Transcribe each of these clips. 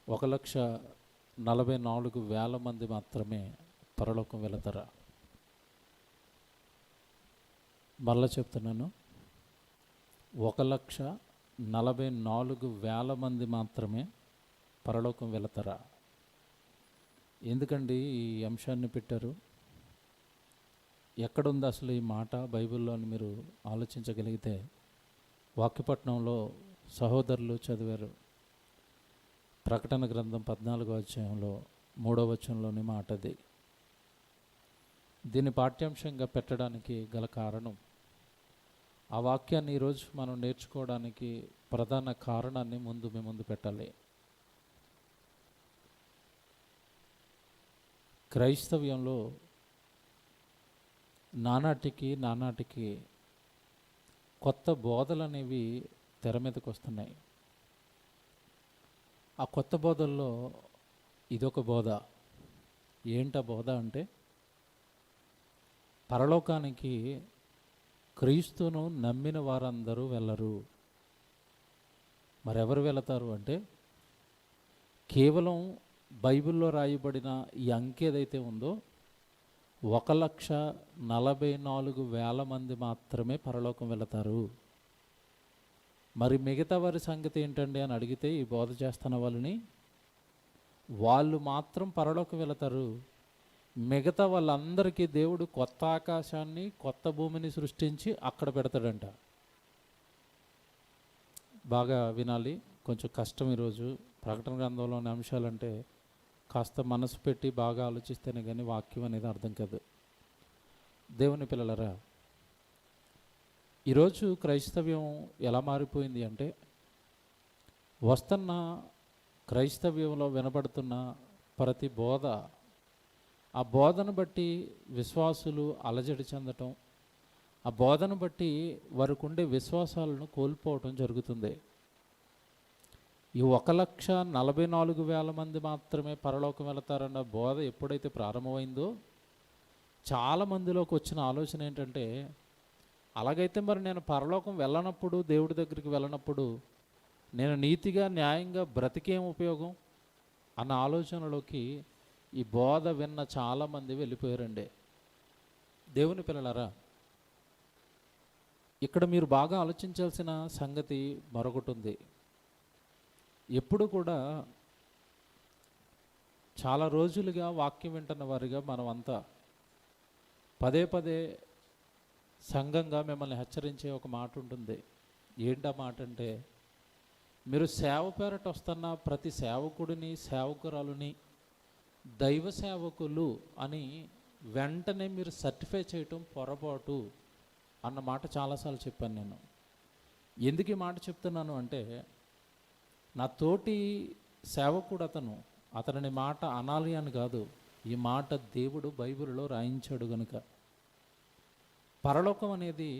1,44,000 మంది మాత్రమే పరలోకం వెళతారా? మరలా చెప్తున్నాను, 1,44,000 మంది మాత్రమే పరలోకం వెళతారా? ఎందుకండి ఈ అంశాన్ని పెట్టారు? ఎక్కడుంది అసలు ఈ మాట బైబిల్లో అని మీరు ఆలోచించగలిగితే, వాక్యపట్నంలో సహోదరులు చదివారు. ప్రకటన గ్రంథం 14వ అధ్యాయంలో 3వ వచనంలోని మాట అది. దీన్ని పాఠ్యాంశంగా పెట్టడానికి గల కారణం, ఆ వాక్యాన్ని ఈరోజు మనం నేర్చుకోవడానికి ప్రధాన కారణాన్ని మీ ముందు పెట్టాలి. క్రైస్తవ్యంలో నానాటికి కొత్త బోధలు అనేవి తెర మీదకి వస్తున్నాయి. ఆ కొత్త బోధల్లో ఇదొక బోధ. ఏంటా బోధ అంటే, పరలోకానికి క్రీస్తును నమ్మిన వారందరూ వెళ్ళరు. మరెవరు వెళతారు అంటే, కేవలం బైబిల్లో రాయబడిన ఈ అంకె ఏదైతే ఉందో 1,44,000 మంది మాత్రమే పరలోకం వెళతారు. మరి మిగతా వారి సంగతి ఏంటండి అని అడిగితే, ఈ బోధ చేస్తున్న వాళ్ళని, వాళ్ళు మాత్రం పరలోకం వెళతారు. మిగతా వాళ్ళందరికీ దేవుడు కొత్త ఆకాశాన్ని కొత్త భూమిని సృష్టించి అక్కడ పెడతాడంట. బాగా వినాలి, కొంచెం కష్టం ఈరోజు. ప్రకటన గ్రంథంలోని అంశాలంటే కాస్త మనసు పెట్టి బాగా ఆలోచిస్తేనే కానీ వాక్యం అనేది అర్థం కాదు. దేవుని పిల్లలరా, ఈరోజు క్రైస్తవ్యం ఎలా మారిపోయింది అంటే, వస్తున్న క్రైస్తవ్యంలో వినబడుతున్న ప్రతి బోధ, ఆ బోధను బట్టి విశ్వాసులు అలజడి చెందటం, ఆ బోధను బట్టి వారికి ఉండే విశ్వాసాలను కోల్పోవటం జరుగుతుంది. ఈ 1,44,000 మంది మాత్రమే పరలోకం వెళతారన్న బోధ ఎప్పుడైతే ప్రారంభమైందో, చాలామందిలోకి వచ్చిన ఆలోచన ఏంటంటే, అలాగైతే మరి నేను పరలోకం వెళ్ళనప్పుడు, దేవుడి దగ్గరికి వెళ్ళనప్పుడు నేను నీతిగా న్యాయంగా బ్రతికేం ఉపయోగం అన్న ఆలోచనలోకి ఈ బోధ విన్న చాలామంది వెళ్ళిపోయారండి. దేవుని పిల్లలారా, ఇక్కడ మీరు బాగా ఆలోచించాల్సిన సంగతి మరొకటి ఉంది. ఎప్పుడు కూడా చాలా రోజులుగా వాక్యం వింటున్న వారిగా మనమంతా పదే సంఘంగా మిమ్మల్ని హెచ్చరించే ఒక మాట ఉంటుంది. ఏంటా మాట అంటే, మీరు సేవ పేరట వస్తున్న ప్రతి సేవకుడిని, సేవకురాలుని దైవ సేవకులు అని వెంటనే మీరు సర్టిఫై చేయటం పొరపాటు అన్న మాట చాలాసార్లు చెప్పాను నేను. ఎందుకు ఈ మాట చెప్తున్నాను అంటే, నా తోటి సేవకుడు అతని మాట అనాలి అని కాదు, ఈ మాట దేవుడు బైబిల్లో రాయించాడు గనుక. పరలోకం అనేది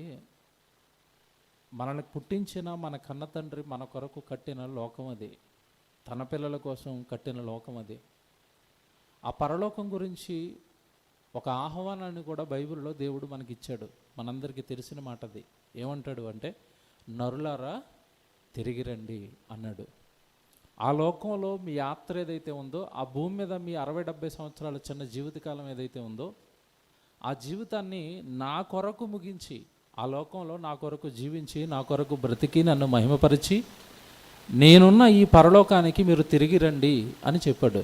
మనల్ని పుట్టించిన మన కన్న తండ్రి మన కొరకు కట్టిన లోకం అది. తన పిల్లల కోసం కట్టిన లోకం అది. ఆ పరలోకం గురించి ఒక ఆహ్వానాన్ని కూడా బైబిల్లో దేవుడు మనకి ఇచ్చాడు. మనందరికీ తెలిసిన మాట అది. ఏమంటాడు అంటే, నరులారా తిరిగి రండి అన్నాడు. ఆ లోకంలో మీ యాత్ర ఏదైతే ఉందో, ఆ భూమి మీద మీ 60-70 సంవత్సరాల చిన్న జీవితకాలం ఏదైతే ఉందో, ఆ జీవితాన్ని నా కొరకు ముగించి, ఆ లోకంలో నా కొరకు జీవించి, నా కొరకు బ్రతికి, నన్ను మహిమపరిచి, నేనున్న ఈ పరలోకానికి మీరు తిరిగి రండి అని చెప్పాడు.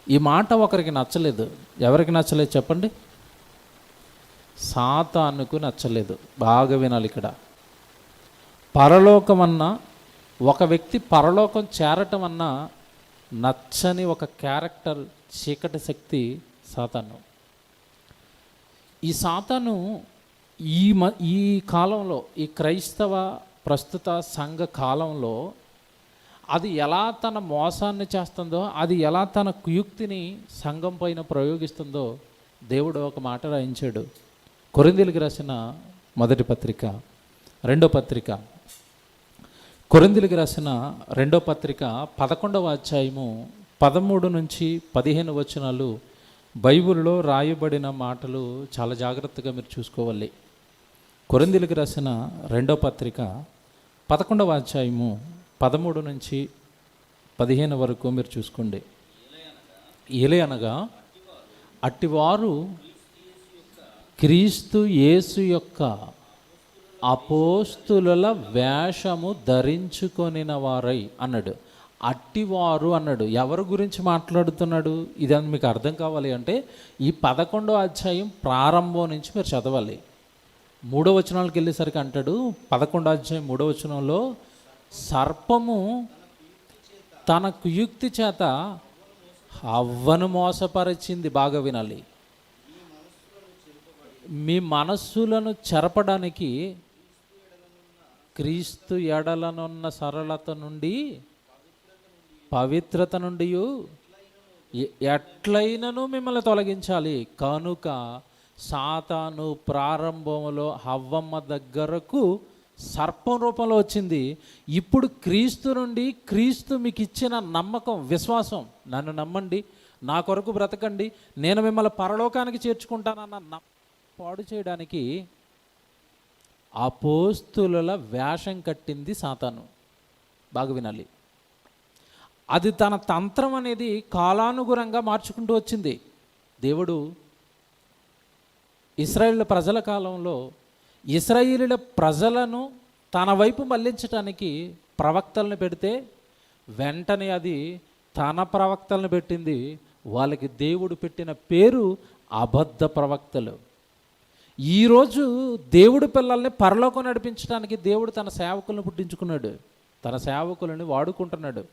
ఈ మాట ఒకరికి నచ్చలేదు. ఎవరికి నచ్చలేదు చెప్పండి? సాతానుకు నచ్చలేదు. బాగా వినాలి ఇక్కడ. పరలోకం అన్నా, ఒక వ్యక్తి పరలోకం చేరటం అన్నా నచ్చని ఒక క్యారెక్టర్, చీకటి శక్తి సాతాను. ఈ సాతాను ఈ కాలంలో, ఈ క్రైస్తవ ప్రస్తుత సంఘ కాలంలో అది ఎలా తన మోసాన్ని చేస్తుందో, అది ఎలా తన కుయుక్తిని సంఘం పైన ప్రయోగిస్తుందో దేవుడు ఒక మాట రాయించాడు. కొరింథీయులకు రాసిన మొదటి పత్రిక, రెండో పత్రిక, కొరింథీయులకు రాసిన రెండో పత్రిక 11వ అధ్యాయము 13 నుంచి 15 వచనాలు బైబిల్లో రాయబడిన మాటలు చాలా జాగ్రత్తగా మీరు చూసుకోవాలి. కొరింథీయులకు రాసిన రెండో పత్రిక 11వ అధ్యాయము 13 నుంచి 15 వరకు మీరు చూసుకోండి. ఏలే అనగా అట్టివారు క్రీస్తు యేసు యొక్క అపోస్తుల వేషము ధరించుకొనిన వారై అన్నాడు. అట్టివారు అన్నాడు. ఎవరి గురించి మాట్లాడుతున్నాడు? ఇదని మీకు అర్థం కావాలి అంటే ఈ 11వ అధ్యాయం ప్రారంభం నుంచి మీరు చదవాలి. 3వ వచనాలకు వెళ్ళేసరికి అంటాడు, 11వ అధ్యాయం 3వ వచనంలో, సర్పము తన కుయుక్తి చేత హవ్వను మోసపరిచింది. బాగా వినాలి. మీ మనస్సులను చెరపడానికి క్రీస్తు ఎడలనున్న సరళత నుండి, పవిత్రత నుండి ఎట్లయినను మిమ్మల్ని తొలగించాలి. కనుక సాతాను ప్రారంభంలో హవ్వమ్మ దగ్గరకు సర్పం రూపంలో వచ్చింది. ఇప్పుడు క్రీస్తు నుండి, క్రీస్తు మీకు ఇచ్చిన నమ్మకం, విశ్వాసం, నన్ను నమ్మండి, నా కొరకు బ్రతకండి, నేను మిమ్మల్ని పరలోకానికి చేర్చుకుంటానన్న పాడు చేయడానికి అపోస్తుల వేషం కట్టింది సాతాను. బాగా వినాలి. అది తన తంత్రం అనేది కాలానుగుణంగా మార్చుకుంటూ వచ్చింది. దేవుడు ఇశ్రాయేలు ప్రజల కాలంలో ఇశ్రాయేలీల ప్రజలను తన వైపు మళ్లించడానికి ప్రవక్తలను పెడితే వెంటనే అది తన ప్రవక్తలను పెట్టింది. వాళ్ళకి దేవుడు పెట్టిన పేరు అబద్ధ ప్రవక్తలు. ఈరోజు దేవుడి పిల్లల్ని పరలోకం నడిపించడానికి దేవుడు తన సేవకులను పుట్టించుకున్నాడు, తన సేవకులని వాడుకుంటున్నాడు.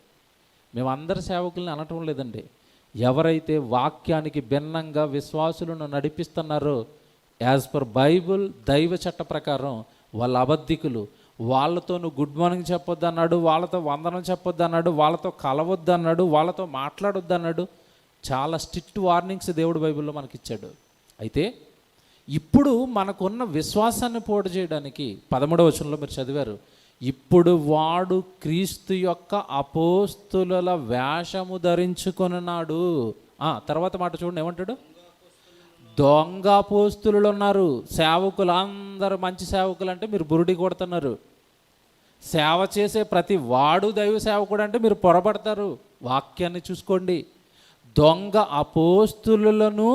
మేమందరి సేవకుల్ని అనటం లేదండి. ఎవరైతే వాక్యానికి భిన్నంగా విశ్వాసులను నడిపిస్తున్నారో యాజ్ పర్ బైబుల్, దైవ చట్ట ప్రకారం వాళ్ళ అబద్ధికులు. వాళ్ళతో నువ్వు గుడ్ మార్నింగ్ చెప్పొద్దు అన్నాడు, వాళ్ళతో వందనం చెప్పొద్దు అన్నాడు, వాళ్ళతో కలవద్దు అన్నాడు, వాళ్ళతో మాట్లాడొద్దు అన్నాడు. చాలా స్ట్రిక్ట్ వార్నింగ్స్ దేవుడు బైబిల్లో మనకిచ్చాడు. అయితే ఇప్పుడు మనకున్న విశ్వాసాన్ని పోటు చేయడానికి 13వ వచనంలో మీరు చదివారు, ఇప్పుడు వాడు క్రీస్తు యొక్క అపోస్తుల వేషము ధరించుకొనున్నాడు. తర్వాత మాట చూడండి, ఏమంటాడు? దొంగ అపోస్తులు ఉన్నారు. సేవకులు అందరూ మంచి సేవకులు అంటే మీరు బురుడి కొడుతున్నారు. సేవ చేసే ప్రతి వాడు దైవ సేవకుడు అంటే మీరు పొరపడతారు. వాక్యాన్ని చూసుకోండి. దొంగ అపోస్తులను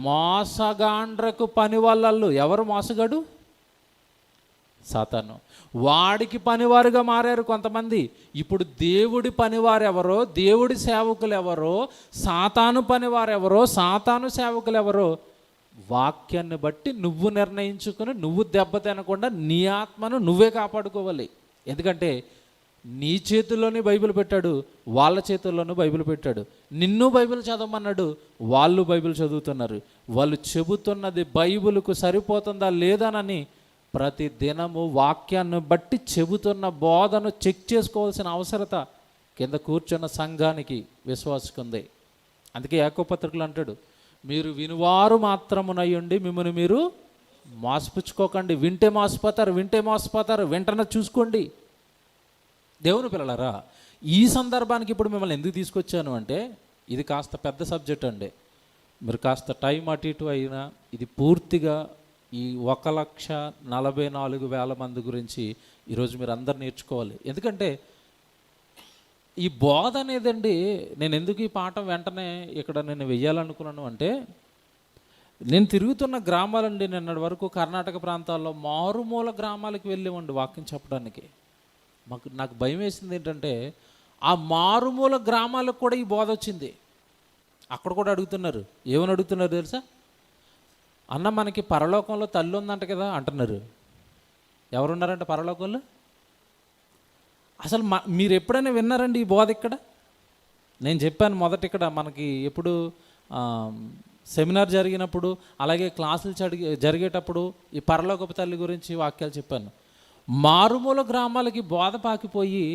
మోసగాండ్రకు పని వాళ్ళళ్ళు. ఎవరు మోసగాడు? సాతాను. వాడికి పనివారుగా మారారు కొంతమంది. ఇప్పుడు దేవుడి పనివారు ఎవరో, దేవుడి సేవకులు ఎవరో, సాతాను పనివారు ఎవరో, సాతాను సేవకులు ఎవరో, వాక్యాన్ని బట్టి నువ్వు నిర్ణయించుకుని నువ్వు దెబ్బ తినకుండా నీ ఆత్మను నువ్వే కాపాడుకోవాలి. ఎందుకంటే నీ చేతుల్లోనే బైబిల్ పెట్టాడు, వాళ్ళ చేతుల్లోనూ బైబిల్ పెట్టాడు. నిన్ను బైబిల్ చదవమన్నాడు, వాళ్ళు బైబిల్ చదువుతున్నారు. వాళ్ళు చెబుతున్నది బైబిల్కు సరిపోతుందా లేదానని ప్రతి దినము వాక్యాన్ని బట్టి చెబుతున్న బోధను చెక్ చేసుకోవాల్సిన అవసరత కింద కూర్చున్న సంఘానికి, విశ్వాసకుంది. అందుకే యాకోబు పత్రికలో అంటాడు, మీరు వినువారు మాత్రమునయ్యుండి మిమ్మల్ని మీరు మోసపుచ్చుకోకండి. వింటే మోసపోతారు, వెంటనే చూసుకోండి. దేవుని పిల్లలారా, ఈ సందర్భానికి ఇప్పుడు మిమ్మల్ని ఎందుకు తీసుకొచ్చాను అంటే, ఇది కాస్త పెద్ద సబ్జెక్ట్ అండి. మీరు కాస్త టైం అటు ఇటు అయినా ఇది పూర్తిగా ఈ 1,44,000 మంది గురించి ఈరోజు మీరు అందరు నేర్చుకోవాలి. ఎందుకంటే ఈ బోధ అనేదండి, నేను ఎందుకు ఈ పాఠం వెంటనే ఇక్కడ నేను వెయ్యాలనుకున్నాను అంటే, నేను తిరుగుతున్న గ్రామాలండి, నిన్నటి వరకు కర్ణాటక ప్రాంతాల్లో మారుమూల గ్రామాలకు వెళ్ళేవండి వాక్యం చెప్పడానికి. నాకు భయం వేసింది ఏంటంటే, ఆ మారుమూల గ్రామాలకు కూడా ఈ బోధ వచ్చింది. అక్కడ కూడా అడుగుతున్నారు. ఏమని అడుగుతున్నారు తెలుసా? అన్న మనకి పరలోకంలో తల్లి ఉందంట కదా అంటున్నారు. ఎవరున్నారంట పరలోకంలో? అసలు మీరు ఎప్పుడైనా విన్నారండి ఈ బోధ? ఇక్కడ నేను చెప్పాను మొదట, ఇక్కడ మనకి ఎప్పుడు సెమినార్ జరిగినప్పుడు, అలాగే క్లాసులు జరిగేటప్పుడు ఈ పరలోకపు తల్లి గురించి వాక్యాలు చెప్పాను. మారుమూల గ్రామాలకి బోధ పాకిపోయి,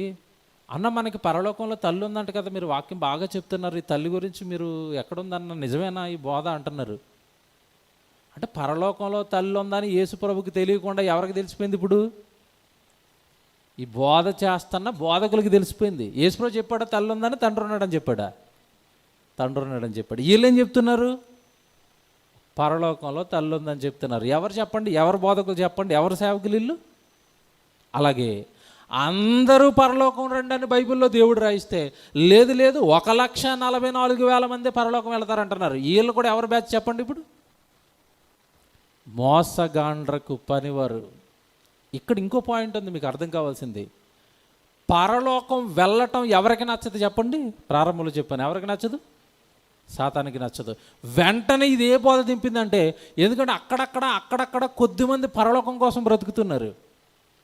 అన్న మనకి పరలోకంలో తల్లి ఉందంట కదా, మీరు వాక్యం బాగా చెప్తున్నారు, ఈ తల్లి గురించి మీరు ఎక్కడుందన్న, నిజమేనా ఈ బోధ అంటున్నారు. అంటే పరలోకంలో తల్లి ఉందని యేసు ప్రభుకి తెలియకుండా ఎవరికి తెలిసిపోయింది? ఇప్పుడు ఈ బోధ చేస్తున్న బోధకులకి తెలిసిపోయింది. యేసు ప్రభు చెప్పాడా తల్లి ఉందని? తండ్రి ఉన్నాడని చెప్పాడా? తండ్రి ఉన్నాడని చెప్పాడు. వీళ్ళు ఏం చెప్తున్నారు? పరలోకంలో తల్లి ఉందని చెప్తున్నారు. ఎవరు చెప్పండి? ఎవరు బోధకులు చెప్పండి? ఎవరు సేవకులు వీళ్ళు? అలాగే అందరూ పరలోకం రండి అని బైబిల్లో దేవుడు రాయిస్తే, లేదు లేదు 1,44,000 మంది పరలోకం వెళతారంటున్నారు. వీళ్ళు కూడా ఎవరు బ్యాచ్ చెప్పండి ఇప్పుడు? మోసగాండ్రకు పనివారు. ఇక్కడ ఇంకో పాయింట్ ఉంది మీకు అర్థం కావాల్సింది. పరలోకం వెళ్ళటం ఎవరికి నచ్చదు చెప్పండి? ప్రారంభంలో చెప్పాను, ఎవరికి నచ్చదు? సాతానికి నచ్చదు. వెంటనే ఇది ఏ బోధ దింపిందంటే, ఎందుకంటే అక్కడక్కడ కొద్దిమంది పరలోకం కోసం బ్రతుకుతున్నారు.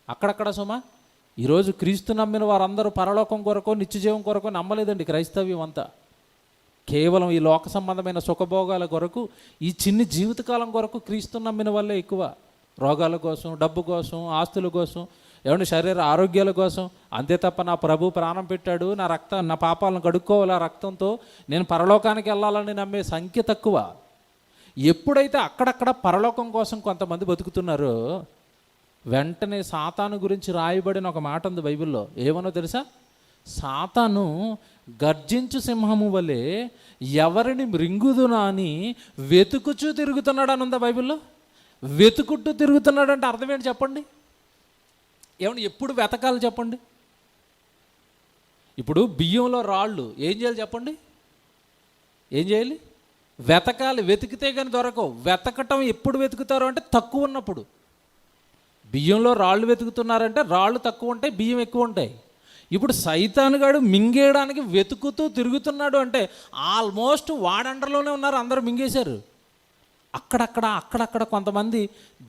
అక్కడక్కడ సుమా ఈరోజు క్రీస్తు నమ్మిన వారందరూ పరలోకం కొరకు, నిత్యజీవం కొరకు నమ్మలేదండి. క్రైస్తవ్యం అంతా కేవలం ఈ లోక సంబంధమైన సుఖభోగాల కొరకు, ఈ చిన్ని జీవితకాలం కొరకు క్రీస్తు నమ్మిన వాళ్ళే ఎక్కువ. రోగాల కోసం, డబ్బు కోసం, ఆస్తుల కోసం, ఏమంటే శరీర ఆరోగ్యాల కోసం. అంతే తప్ప నా ప్రభు ప్రాణం పెట్టాడు, నా పాపాలను కడుక్కోవాలి ఆ రక్తంతో, నేను పరలోకానికి వెళ్ళాలని నమ్మే సంఖ్య తక్కువ. ఎప్పుడైతే అక్కడక్కడ పరలోకం కోసం కొంతమంది బతుకుతున్నారో, వెంటనే సాతాను గురించి రాయబడిన ఒక మాట ఉంది బైబిల్లో. ఏమనో తెలుసా? సాతాను గర్జించు సింహము వలె ఎవరిని మృంగుదునా అని వెతుకుచూ తిరుగుతున్నాడు అని ఉందా బైబిల్లో? వెతుకుట్టు తిరుగుతున్నాడు అంటే అర్థం ఏంటి చెప్పండి? ఏమన్నా ఎప్పుడు వెతకాలి చెప్పండి? ఇప్పుడు బియ్యంలో రాళ్ళు ఏం చేయాలి చెప్పండి? ఏం చేయాలి? వెతకాలి. వెతికితే కానీ దొరకవు. వెతకటం ఎప్పుడు వెతుకుతారు అంటే తక్కువ ఉన్నప్పుడు. బియ్యంలో రాళ్ళు వెతుకుతున్నారంటే రాళ్ళు తక్కువ ఉంటాయి, బియ్యం ఎక్కువ ఉంటాయి. ఇప్పుడు సైతానుగాడు మింగేయడానికి వెతుకుతూ తిరుగుతున్నాడు అంటే ఆల్మోస్ట్ వాడండర్లోనే ఉన్నారు, అందరూ మింగేశారు. అక్కడక్కడ కొంతమంది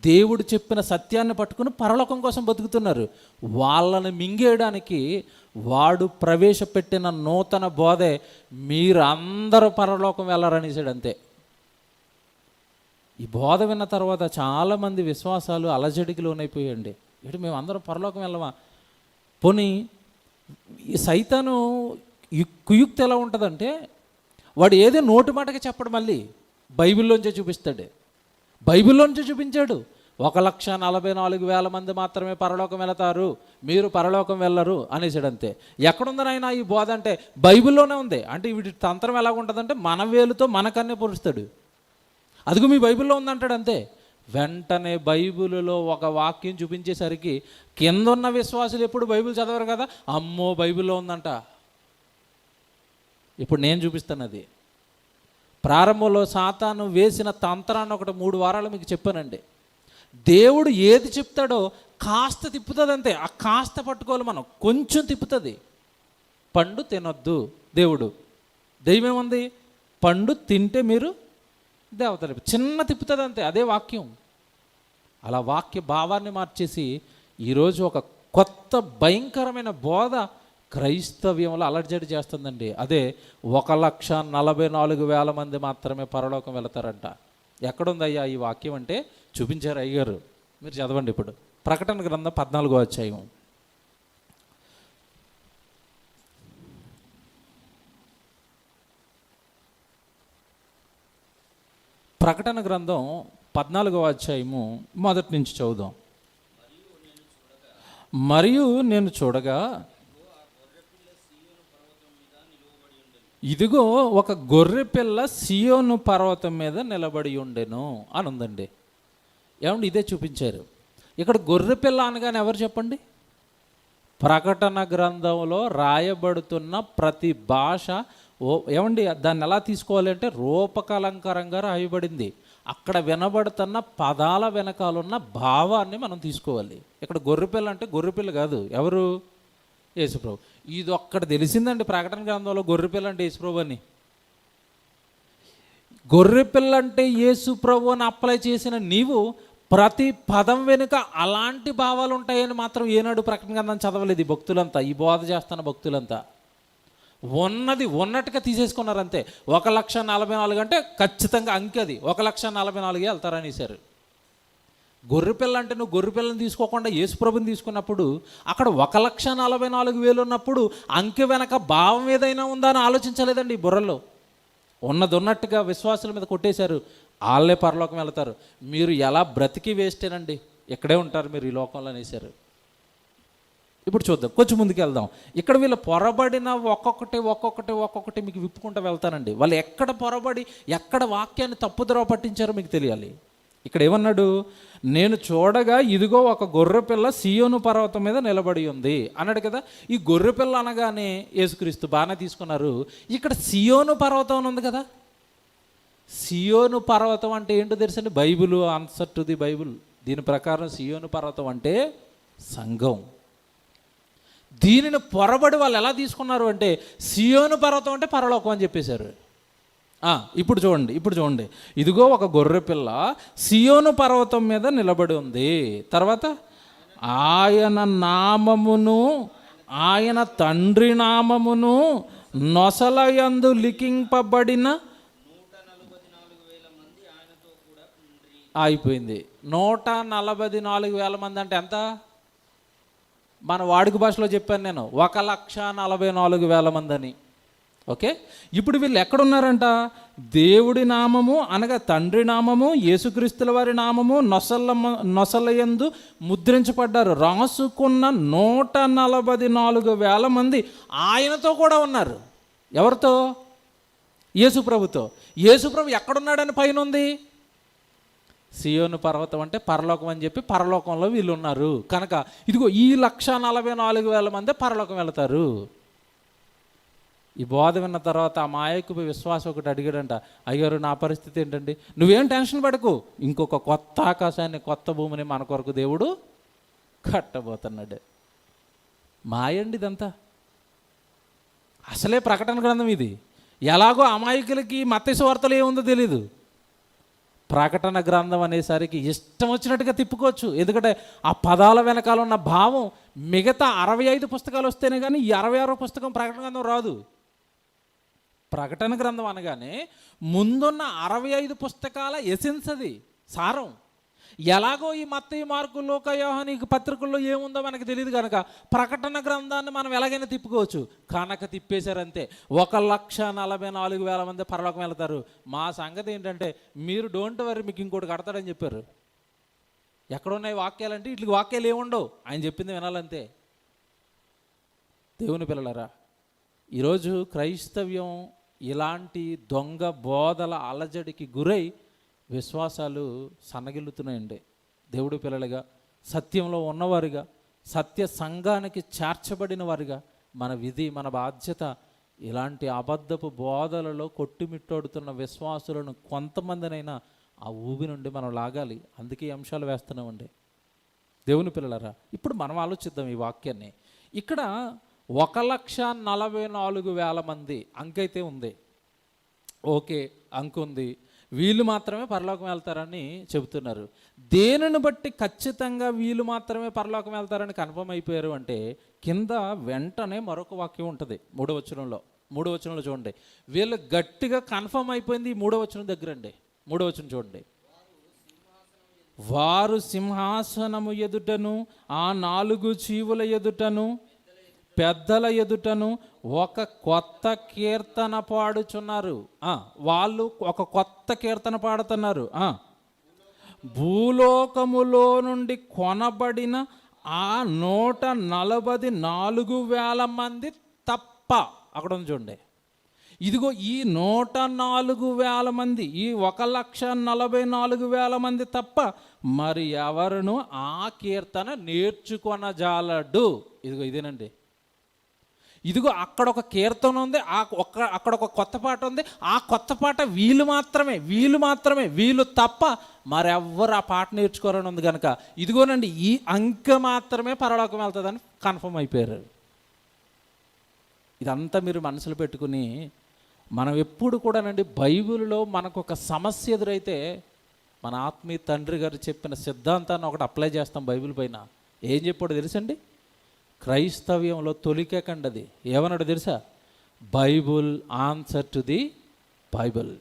దేవుడు చెప్పిన సత్యాన్ని పట్టుకుని పరలోకం కోసం బతుకుతున్నారు. వాళ్ళని మింగేయడానికి వాడు ప్రవేశపెట్టిన నూతన బోధే మీరు అందరూ పరలోకం వెళ్ళారనేసాడు. అంతే. ఈ బోధ విన్న తర్వాత చాలామంది విశ్వాసాలు అలజడికి లోనైపోయాయండి. ఏంటి మేము అందరం పరలోకం వెళ్ళమా? పోనీ ఈ సైతాను కుయుక్తి ఎలా ఉంటుందంటే, వాడు ఏదో నోటి మాటకి చెప్పడు, మళ్ళీ బైబిల్లోంచే చూపిస్తాడు. బైబిల్లోంచే చూపించాడు. 1,44,000 మంది మాత్రమే పరలోకం వెళతారు, మీరు పరలోకం వెళ్ళరు అనేసాడు. అంతే. ఎక్కడుందని ఆయన ఈ బోధ అంటే బైబిల్లోనే ఉంది. అంటే వీటి తంత్రం ఎలా ఉంటుందంటే మన వేలుతో మనకన్నే పొరుస్తాడు. అదిగో మీ బైబిల్లో ఉందంటాడు. అంతే. వెంటనే బైబిల్లో ఒక వాక్యం చూపించేసరికి కింద ఉన్న విశ్వాసులు ఎప్పుడు బైబిల్ చదవరు కదా, అమ్మో బైబిల్లో ఉందంట. ఇప్పుడు నేను చూపిస్తాను. అది ప్రారంభంలో సాతాను వేసిన తంత్రాన్ని ఒకటి 3 వారాలు మీకు చెప్పానండి. దేవుడు ఏది చెప్తాడో కాస్త తిప్పుతుంది అంతే. ఆ కాస్త పట్టుకోవాలి మనం. కొంచెం తిప్పుతుంది. పండు తినొద్దు దేవుడు. దైవమేముంది? పండు తింటే మీరు దేవతలు. చిన్న తిప్పుతుంది అంతే. అదే వాక్యం. అలా వాక్య భావాన్ని మార్చేసి ఈరోజు ఒక కొత్త భయంకరమైన బోధ క్రైస్తవ్యంలో అలర్జడి చేస్తుందండి. అదే 1,44,000 మంది మాత్రమే పరలోకం వెళతారంట. ఎక్కడుందయ్యా ఈ వాక్యం అంటే చూపించారు అయ్యారు. మీరు చదవండి ఇప్పుడు. ప్రకటన గ్రంథం 14వ అధ్యాయం. ప్రకటన గ్రంథం 14వ అధ్యాయము మొదటి నుంచి చదువుదాం. మరియు నేను చూడగా ఇదిగో ఒక గొర్రె పిల్ల సియోను పర్వతం మీద నిలబడి ఉండెను అని ఉందండి. ఏమండి ఇదే చూపించారు. ఇక్కడ గొర్రె పిల్ల అనగానే ఎవరు చెప్పండి? ప్రకటన గ్రంథంలో రాయబడుతున్న ప్రతి భాష ఏమండి దాన్ని ఎలా తీసుకోవాలి అంటే రూపకలంకరంగా రాయబడింది. అక్కడ వినబడుతున్న పదాల వెనకాలన్న భావాన్ని మనం తీసుకోవాలి. ఇక్కడ గొర్రెపిల్ల అంటే గొర్రెపిల్ల కాదు. ఎవరు? యేసుప్రభు. ఇది ఒక్కటి తెలిసిందండి ప్రకటన గ్రంథంలో, గొర్రెపిల్ల అంటే యేసుప్రభు అని. గొర్రెపిల్ల అంటే యేసుప్రభు అని అప్లై చేసిన నీవు ప్రతి పదం వెనుక అలాంటి భావాలు ఉంటాయని మాత్రం ఏనాడు ప్రకటన గ్రంథం చదవలేదు ఈ భక్తులంతా. ఈ బోధ చేస్తున్న భక్తులంతా ఉన్నది ఉన్నట్టుగా తీసేసుకున్నారు అంతే. 1,44,000 అంటే ఖచ్చితంగా అంకె అది. 1,44,000 వెళ్తారనేసారు. గొర్రెపిల్ల అంటే నువ్వు గొర్రెపిల్లని తీసుకోకుండా యేసుప్రభుని తీసుకున్నప్పుడు అక్కడ 1,44,000 ఉన్నప్పుడు అంకె వెనక భావం ఏదైనా ఉందా అని ఆలోచించలేదండి ఈ బుర్రలో. ఉన్నది ఉన్నట్టుగా విశ్వాసుల మీద కొట్టేశారు. వాళ్ళే పరలోకం వెళ్తారు, మీరు ఎలా బ్రతికి వేస్టేనండి, ఇక్కడే ఉంటారు మీరు ఈ లోకంలో అనేసారు. ఇప్పుడు చూద్దాం, కొంచెం ముందుకు వెళ్దాం. ఇక్కడ వీళ్ళు పొరబడిన ఒక్కొక్కటి మీకు విప్పుకుంటూ వెళ్తానండి. వాళ్ళు ఎక్కడ పొరబడి ఎక్కడ వాక్యాన్ని తప్పుదోవ పట్టించారో మీకు తెలియాలి. ఇక్కడ ఏమన్నాడు? నేను చూడగా ఇదిగో ఒక గొర్రెపిల్ల సీయోను పర్వతం మీద నిలబడి ఉంది అన్నాడు కదా. ఈ గొర్రెపిల్ల అనగానే యేసుక్రీస్తు బాగానే తీసుకున్నారు. ఇక్కడ సీయోను పర్వతం అని ఉంది కదా. సీయోను పర్వతం అంటే ఏంటో తెలుసండి? Bible answer to the Bible. దీని ప్రకారం సీయోను పర్వతం అంటే సంఘం. దీనిని పొరబడి వాళ్ళు ఎలా తీసుకున్నారు అంటే సీయోను పర్వతం అంటే పరలోకం అని చెప్పేశారు. ఇప్పుడు చూడండి ఇదిగో ఒక గొర్రెపిల్ల సీయోను పర్వతం మీద నిలబడి ఉంది. తర్వాత ఆయన నామమును ఆయన తండ్రి నామమును నొసలయందు లిఖింపబడిన అయిపోయింది. 144,000 మంది అంటే ఎంత? మన వాడుక భాషలో చెప్పాను నేను, 1,44,000 మంది అని. ఓకే, ఇప్పుడు వీళ్ళు ఎక్కడున్నారంట? దేవుడి నామము అనగా తండ్రి నామము, యేసుక్రీస్తుల వారి నామము నొసలయందు ముద్రించబడ్డారు. రాసుకున్న 144,000 మంది ఆయనతో కూడా ఉన్నారు. ఎవరితో? యేసుప్రభుతో. యేసుప్రభు ఎక్కడున్నాడని పైన ఉంది? సీయోను పర్వతం అంటే పరలోకం అని చెప్పి పరలోకంలో వీళ్ళు ఉన్నారు కనుక ఇదిగో ఈ 144,000 మంది పరలోకం వెళతారు. ఈ బోధ విన్న తర్వాత ఆ మాయకు విశ్వాసం ఒకటి అడిగాడంట, అయ్యారు నా పరిస్థితి ఏంటండి? నువ్వేం టెన్షన్ పడకు, ఇంకొక కొత్త ఆకాశాన్ని కొత్త భూమిని మన కొరకు దేవుడు కట్టబోతున్నాడు. మాయండి ఇదంతా. అసలే ప్రకటన గ్రంథం ఇది. ఎలాగో అమాయకులకి మత్తయి సువార్తలో ఏముందో తెలీదు. ప్రకటన గ్రంథం అనేసరికి ఇష్టం వచ్చినట్టుగా తిప్పుకోవచ్చు. ఎందుకంటే ఆ పదాల వెనకాల ఉన్న భావం మిగతా 65 పుస్తకాలు వస్తేనే కానీ ఈ 66వ పుస్తకం ప్రకటన గ్రంథం రాదు. ప్రకటన గ్రంథం అనగానే ముందున్న 65 పుస్తకాల ఎసెన్స్, అది సారం. ఎలాగో ఈ మత్తయి, మార్కు, లూకా, యోహాను పత్రికల్లో ఏముందో మనకు తెలియదు కనుక ప్రకటన గ్రంథాన్ని మనం ఎలాగైనా తిప్పుకోవచ్చు. కనుక తిప్పేశారంతే. 1,44,000 మంది పరలోకం వెళ్తారు. మా సంగతి ఏంటంటే మీరు డోంట్ వరీ, మీకు ఇంకోటి కడతాడని చెప్పారు. ఎక్కడున్నాయి వాక్యాలంటే ఇట్లా వాక్యాలు ఏముండవు, ఆయన చెప్పింది వినాలంతే. దేవుని పిల్లలారా, ఈరోజు క్రైస్తవ్యం ఇలాంటి దొంగ బోధల అలజడికి గురై విశ్వాసాలు సన్నగిల్లుతున్నాయండి. దేవుడి పిల్లలుగా, సత్యంలో ఉన్నవారుగా, సత్య సంఘానికి చేర్చబడిన వారుగా మన విధి, మన బాధ్యత ఇలాంటి అబద్ధపు బోధలలో కొట్టుమిట్టాడుతున్న విశ్వాసులను కొంతమందినైనా ఆ ఊబి నుండి మనం లాగాలి. అందుకే ఈ అంశాలు వేస్తున్నామండి. దేవుని పిల్లలారా, ఇప్పుడు మనం ఆలోచిద్దాం ఈ వాక్యాన్ని. ఇక్కడ 1,44,000 మంది అంకైతే ఉంది. ఓకే, అంకు ఉంది. వీళ్ళు మాత్రమే పరలోకం వెళ్తారని చెబుతున్నారు. దేనిని బట్టి ఖచ్చితంగా వీళ్ళు మాత్రమే పరలోకం వెళ్తారని కన్ఫర్మ్ అయిపోయారు అంటే కింద వెంటనే మరొక వాక్యం ఉంటుంది 3వ వచనంలో చూడండి. వీళ్ళు గట్టిగా కన్ఫర్మ్ అయిపోయింది ఈ 3వ వచనం దగ్గరండి. 3వ వచనం చూడండి. వారు సింహాసనము ఎదుటను ఆ 4 జీవుల ఎదుటను పెద్దల ఎదుటను ఒక కొత్త కీర్తన పాడుచున్నారు. వాళ్ళు ఒక కొత్త కీర్తన పాడుతున్నారు. భూలోకములో నుండి కొనబడిన ఆ 144,000 మంది తప్ప, అక్కడ ఉంది చూడండి. ఇదిగో ఈ 104,000 మంది, ఈ 1,44,000 మంది తప్ప మరి ఎవరును ఆ కీర్తన నేర్చుకొనజాలడు. ఇదిగో ఇదేనండి. ఇదిగో అక్కడ ఒక కీర్తన ఉంది, అక్కడ ఒక కొత్త పాట ఉంది. ఆ కొత్త పాట వీళ్ళు మాత్రమే వీళ్ళు తప్ప మరెవ్వరు ఆ పాట నేర్చుకోరని ఉంది కనుక ఇదిగోనండి ఈ అంకె మాత్రమే పరలోకం వెళ్తుందని కన్ఫర్మ్ అయిపోయారు. ఇదంతా మీరు మనసులో పెట్టుకుని మనం ఎప్పుడు కూడానండి బైబిల్లో మనకు ఒక సమస్య ఎదురైతే మన ఆత్మీయ తండ్రి గారు చెప్పిన సిద్ధాంతాన్ని ఒకటి అప్లై చేస్తాం బైబిల్ పైన. ఏం చెప్పాడో తెలుసండి? క్రైస్తవ్యంలో తొలికేకండి అది. ఏమన్నాడు తెలుసా? Bible answer to the Bible.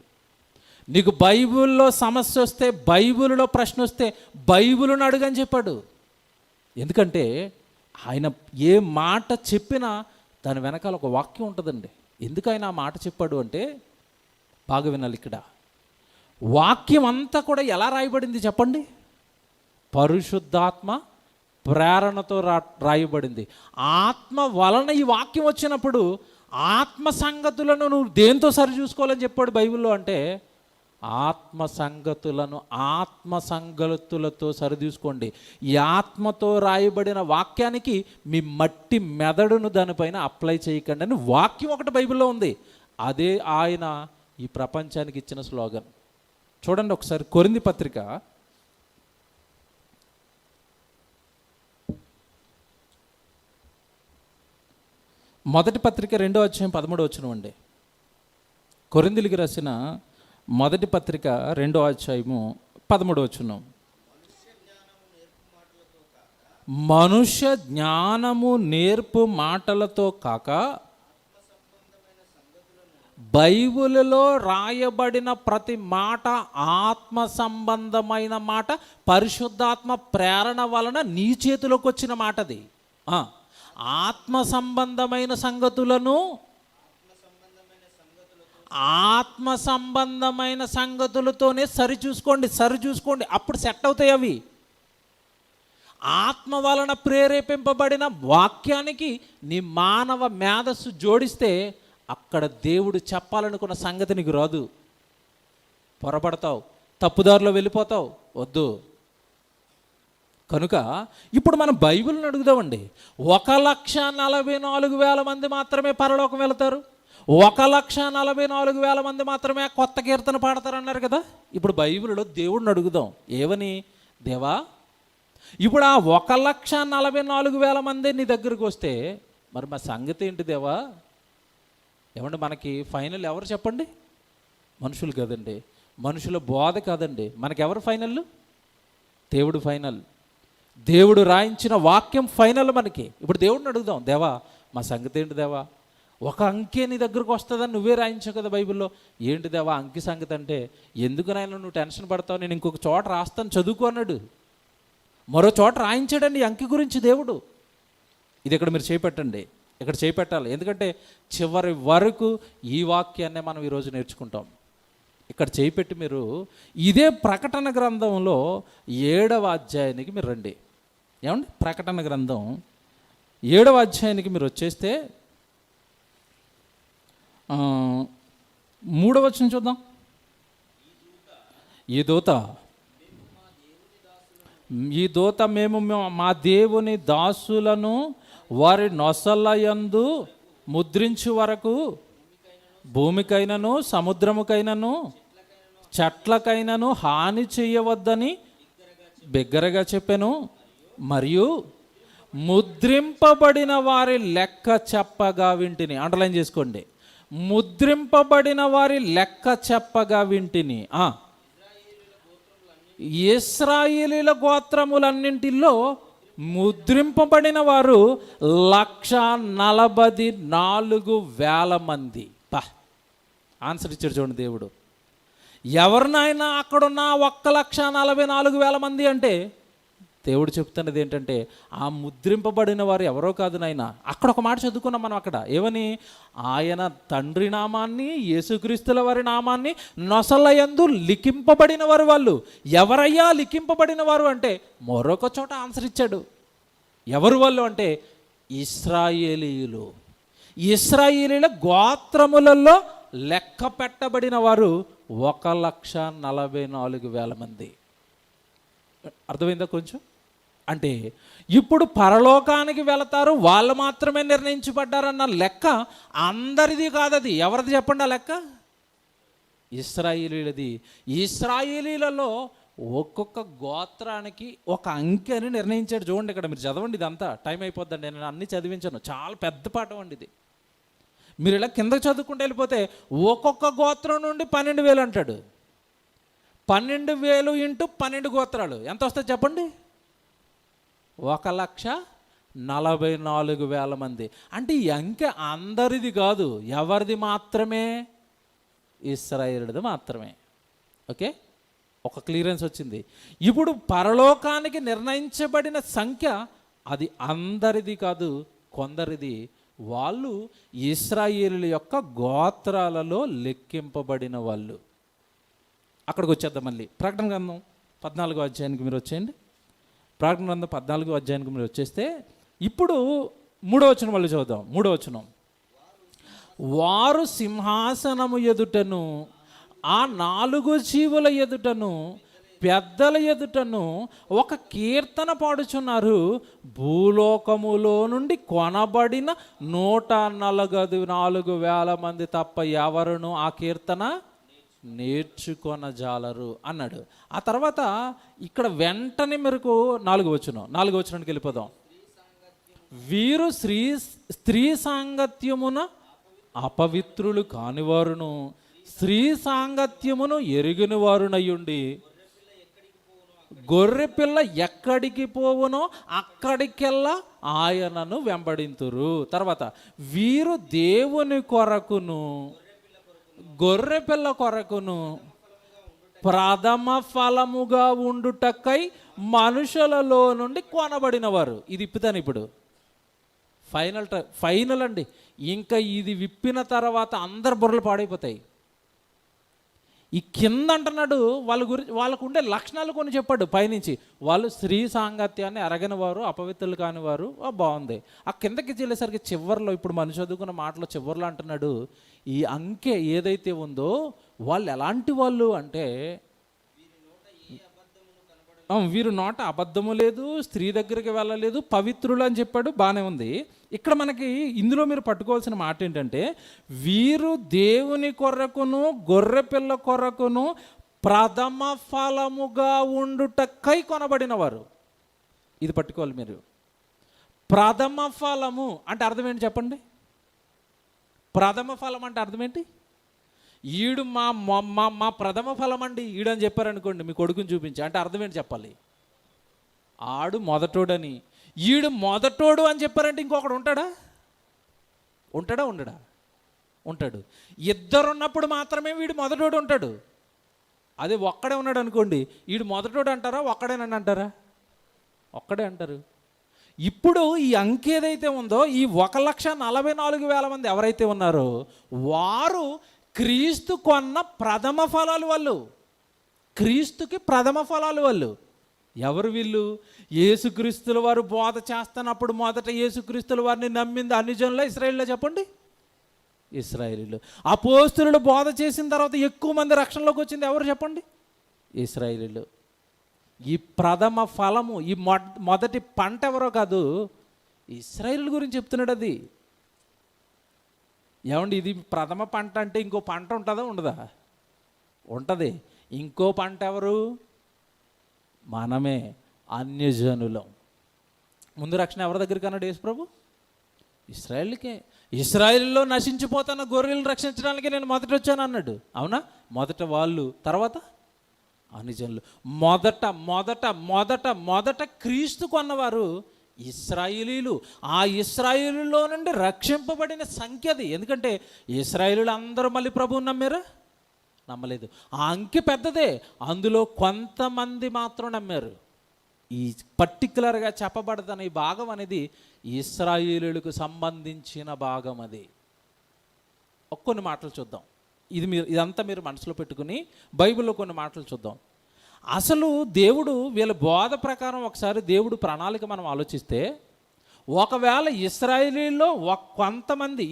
నీకు బైబిల్లో సమస్య వస్తే, బైబిల్లో ప్రశ్న వస్తే బైబిల్ని అడుగని చెప్పాడు. ఎందుకంటే ఆయన ఏ మాట చెప్పినా దాని వెనకాల ఒక వాక్యం ఉంటుందండి. ఎందుకు ఆయన ఆ మాట చెప్పాడు అంటే బాగా వినాలి. ఇక్కడ వాక్యం అంతా కూడా ఎలా రాయబడింది చెప్పండి? పరిశుద్ధాత్మ ప్రేరణతో రాయబడింది. ఆత్మ వలన ఈ వాక్యం వచ్చినప్పుడు ఆత్మ సంగతులను నువ్వు దేంతో సరి చూసుకోవాలని చెప్పాడు బైబిల్లో అంటే ఆత్మ సంగతులను ఆత్మ సంగతులతో సరిదూసుకోండి. ఈ ఆత్మతో రాయబడిన వాక్యానికి మీ మట్టి మెదడును దానిపైన అప్లై చేయకండి అని వాక్యం ఒకటి బైబిల్లో ఉంది. అదే ఆయన ఈ ప్రపంచానికి ఇచ్చిన స్లోగన్. చూడండి ఒకసారి కొరింథీ పత్రిక మొదటి పత్రిక 2వ అధ్యాయం 13వ వచనం అండి. కొరింథీయులకు రాసిన మొదటి పత్రిక 2వ అధ్యాయము 13వ వచనం. మనుష్య జ్ఞానము నేర్పు మాటలతో కాక బైబిలులో రాయబడిన ప్రతి మాట ఆత్మ సంబంధమైన మాట, పరిశుద్ధాత్మ ప్రేరణ వలన నీ చేతిలోకి వచ్చిన మాట. అది ఆత్మ సంబంధమైన సంగతులను ఆత్మ సంబంధమైన సంగతులతోనే సరిచూసుకోండి. అప్పుడు సెట్ అవుతాయి అవి. ఆత్మ వలన ప్రేరేపింపబడిన వాక్యానికి నీ మానవ మేధస్సు జోడిస్తే అక్కడ దేవుడు చెప్పాలనుకున్న సంగతి నీకు రాదు. పొరపడతావు, తప్పుదారిలో వెళ్ళిపోతావు. వద్దు. కనుక ఇప్పుడు మనం బైబిల్ని అడుగుదామండి. 1,44,000 మంది మాత్రమే పరలోకం వెళతారు, 1,44,000 మంది మాత్రమే కొత్త కీర్తన పాడతారు అన్నారు కదా. ఇప్పుడు బైబిల్లో దేవుడిని అడుగుదాం ఏమని, దేవా ఇప్పుడు ఆ 1,44,000 మంది నీ దగ్గరికి వస్తే మరి మా సంగతి ఏంటి దేవా? ఏమంటే మనకి ఫైనల్ ఎవరు చెప్పండి? మనుషులు కదండి, మనుషుల బోధ కాదండి. మనకెవరు ఫైనల్? దేవుడు ఫైనల్. దేవుడు రాయించిన వాక్యం ఫైనల్ మనకి. ఇప్పుడు దేవుడిని అడుగుదాం, దేవా మా సంగతి ఏంటి దేవా? ఒక అంకె నీ దగ్గరకు వస్తుందని నువ్వే రాయించావు కదా బైబిల్లో. ఏంటి దేవా అంకె సంగతి అంటే? ఎందుకు నాయన నువ్వు టెన్షన్ పడతావు, నేను ఇంకొక చోట రాస్తాను చదువుకో అన్నాడు. మరో చోట రాయించాడండి ఈ అంకె గురించి దేవుడు. ఇది ఇక్కడ మీరు చేపెట్టండి, ఇక్కడ చేపెట్టాలి. ఎందుకంటే చివరి వరకు ఈ వాక్యాన్నే మనం ఈరోజు నేర్చుకుంటాం. ఇక్కడ చేపెట్టి మీరు ఇదే ప్రకటన గ్రంథంలో 7వ అధ్యాయానికి మీరు రండి. ఏమండి? ప్రకటన గ్రంథం 7వ అధ్యాయానికి మీరు వచ్చేస్తే 3వ వచనం చూద్దాం. ఈ దూత మేము మా దేవుని దాసులను వారి నొసలయందు ముద్రించు వరకు భూమికైనను సముద్రముకైనను చెట్లకైనను హాని చేయవద్దని బిగ్గరగా చెప్పాను. మరియు ముద్రింపబడిన వారి లెక్క చెప్పగా వింటిని. అండర్లైన్ చేసుకోండి. ముద్రింపబడిన వారి లెక్క చెప్పగా వింటిని. ఇశ్రాయేలీల గోత్రములన్నింటిలో ముద్రింపబడిన వారు 1,44,000 మంది. ఆన్సర్ ఇచ్చాడు చూడండి దేవుడు. ఎవరినైనా అక్కడున్న 1,44,000 మంది అంటే దేవుడు చెప్తున్నది ఏంటంటే ఆ ముద్రింపబడిన వారు ఎవరో కాదు నాయన. అక్కడ ఒక మాట చదువుకున్నాం మనం. అక్కడ ఏమని? ఆయన తండ్రి నామాన్ని, యేసుక్రీస్తుల వారి నామాన్ని నొసలయందు లిఖింపబడిన వారు. వాళ్ళు ఎవరయ్యా లిఖింపబడిన వారు అంటే మరొక చోట ఆన్సర్ ఇచ్చాడు. ఎవరు వాళ్ళు అంటే ఇశ్రాయేలీయులు. ఇశ్రాయేలీల గోత్రములలో లెక్క పెట్టబడిన వారు 1,44,000 మంది. అర్థమైందా కొంచెం? అంటే ఇప్పుడు పరలోకానికి వెళతారు వాళ్ళు మాత్రమే నిర్ణయించబడ్డారన్న లెక్క అందరిది కాదది. ఎవరిది చెప్పండి ఆ లెక్క? ఇశ్రాయేలీలది. ఇశ్రాయేలీలలో ఒక్కొక్క గోత్రానికి ఒక అంకె అని నిర్ణయించాడు. చూడండి ఇక్కడ మీరు చదవండి, ఇదంతా టైం అయిపోద్దండి, నేను అన్ని చదివించాను. చాలా పెద్ద పాఠం అండి ఇది. మీరు ఇలా కిందకు చదువుకుంటూ వెళ్ళిపోతే ఒక్కొక్క గోత్రం నుండి 12,000 అంటాడు. 12,000 ఇంటూ 12 గోత్రాలు ఎంత వస్తుంది చెప్పండి? 1,44,000 మంది. అంటే ఈ అంకె అందరిది కాదు, ఎవరిది మాత్రమే? ఇశ్రాయేలుది మాత్రమే. ఓకే, ఒక క్లియరెన్స్ వచ్చింది. ఇప్పుడు పరలోకానికి నిర్ణయించబడిన సంఖ్య అది అందరిది కాదు, కొందరిది. వాళ్ళు ఇశ్రాయేలుల యొక్క గోత్రాలలో లెక్కింపబడిన వాళ్ళు. అక్కడికి వచ్చేద్దాం మళ్ళీ. ప్రకటన గ్రంథం 14వ అధ్యాయానికి మీరు వచ్చేయండి. ప్రకటన గ్రంథం 14వ అధ్యాయానికి మీరు వచ్చేస్తే ఇప్పుడు 3వ వచనం మళ్ళీ చదువుదాం. 3వ వచనం. వారు సింహాసనము ఎదుటను ఆ 4 జీవుల ఎదుటను పెద్దల ఎదుటను ఒక కీర్తన పాడుచున్నారు. భూలోకములో నుండి కొనబడిన 144,000 మంది తప్ప ఎవరును ఆ కీర్తన నేర్చుకొనజాలరు అన్నాడు. ఆ తర్వాత ఇక్కడ వెంటనే మీకు 4వ వచనానికి వెళ్ళిపోదాం. వీరు స్త్రీ సాంగత్యమున అపవిత్రులు కానివారును స్త్రీ సాంగత్యమును ఎరిగిన వారునయ్యుండి గొర్రెపిల్ల ఎక్కడికి పోవునో అక్కడికెల్లా ఆయనను వెంబడింతురు. తర్వాత వీరు దేవుని కొరకును గొర్రెపిల్ల కొరకును ప్రథమ ఫలముగా ఉండుటకై మనుషులలో నుండి కొనబడిన వారు. ఇది ఇప్పుతాను ఇప్పుడు ఫైనల్ అండి. ఇంకా ఇది విప్పిన తర్వాత అందరు బుర్రలు పాడైపోతాయి. ఈ కింద అంటున్నాడు వాళ్ళకు ఉండే లక్షణాలు కొన్ని చెప్పాడు పైనుంచి. వాళ్ళు స్త్రీ సాంగత్యాన్ని అరగని వారు, అపవిత్రులు కాని వారు. బాగుంది. ఆ కిందకి చెల్లేసరికి చివరిలో, ఇప్పుడు మనం చదువుకున్న మాటలో చివరిలో అంటున్నాడు, ఈ అంకె ఏదైతే ఉందో వాళ్ళు ఎలాంటి వాళ్ళు అంటే, వీరు నోట అబద్ధము లేదు, స్త్రీ దగ్గరికి వెళ్ళలేదు, పవిత్రులు అని చెప్పాడు. బాగానే ఉంది. ఇక్కడ మనకి ఇందులో మీరు పట్టుకోవాల్సిన మాట ఏంటంటే, వీరు దేవుని కొరకును గొర్రెపిల్ల కొరకును ప్రథమ ఫలముగా ఉండుటకై కొనబడిన వారు. ఇది పట్టుకోవాలి మీరు. ప్రథమ ఫలము అంటే అర్థం ఏంటి చెప్పండి? ప్రథమ ఫలం అంటే అర్థం ఏంటి? ఈడు మా మా మా ప్రథమ ఫలం అండి ఈడని చెప్పారనుకోండి, మీ కొడుకుని చూపించి, అంటే అర్థం ఏంటి చెప్పాలి? ఆడు మొదటోడని. ఈడు మొదటోడు అని చెప్పారంటే ఇంకొకడు ఉంటాడా? ఉండడా? ఉంటాడు. ఇద్దరున్నప్పుడు మాత్రమే వీడు మొదటోడు ఉంటాడు. అదే ఒక్కడే ఉన్నాడు అనుకోండి, వీడు మొదటోడు అంటారా ఒక్కడేనని అంటారా? ఒక్కడే అంటారు. ఇప్పుడు ఈ అంకె ఏదైతే ఉందో, ఈ 1,44,000 మంది ఎవరైతే ఉన్నారో వారు క్రీస్తు కొన్న ప్రథమ ఫలాలు. వాళ్ళు క్రీస్తుకి ప్రథమ ఫలాలు. వాళ్ళు ఎవరు? వీళ్ళు యేసుక్రీస్తుల వారు బోధ చేస్తున్నప్పుడు మొదట యేసుక్రీస్తుల వారిని నమ్మింది అన్ని జనుల ఇశ్రాయేలులో? చెప్పండి, ఇశ్రాయేలీలు. అపోస్తలులు బోధ చేసిన తర్వాత ఎక్కువ మంది రక్షణలోకి వచ్చింది ఎవరు? చెప్పండి, ఇశ్రాయేలీలు. ఈ ప్రథమ ఫలము, ఈ మొదటి పంట ఎవరో కాదు, ఇశ్రాయేలు గురించి చెప్తున్నాడు. అది ఏమండి, ఇది ప్రథమ పంట అంటే ఇంకో పంట ఉంటుందా? ఉండదా? ఉంటుంది. ఇంకో పంట ఎవరు? మనమే, అన్యజనులం. ముందు రక్షణ ఎవరి దగ్గరికి అన్నాడు యేసు ప్రభు? ఇశ్రాయేలుకే. ఇశ్రాయేలులో నశించిపోతున్న గొర్రెలను రక్షించడానికి నేను మొదట వచ్చాను అన్నాడు. అవునా? మొదట వాళ్ళు, తర్వాత అన్యజనులు. మొదట మొదట మొదట మొదట క్రీస్తు కొన్నవారు ఇశ్రాయేలీలు. ఆ ఇశ్రాయేలులో నుండి రక్షింపబడిన సంఖ్య అది. ఎందుకంటే ఇశ్రాయేలీలు అందరూ మళ్ళీ ప్రభువుని నమ్మారా? నమ్మలేదు. ఆ అంకె పెద్దదే. అందులో కొంతమంది మాత్రం నమ్మారు. ఈ పర్టికులర్గా చెప్పబడదన్న ఈ భాగం అనేది ఇశ్రాయేలులకు సంబంధించిన భాగం. అది కొన్ని మాటలు చూద్దాం. ఇదంతా మీరు మనసులో పెట్టుకుని బైబిల్లో కొన్ని మాటలు చూద్దాం. అసలు దేవుడు వీళ్ళ బోధ ప్రకారం ఒకసారి దేవుడు ప్రణాళిక మనం ఆలోచిస్తే, ఒకవేళ ఇశ్రాయేలీలో కొంతమంది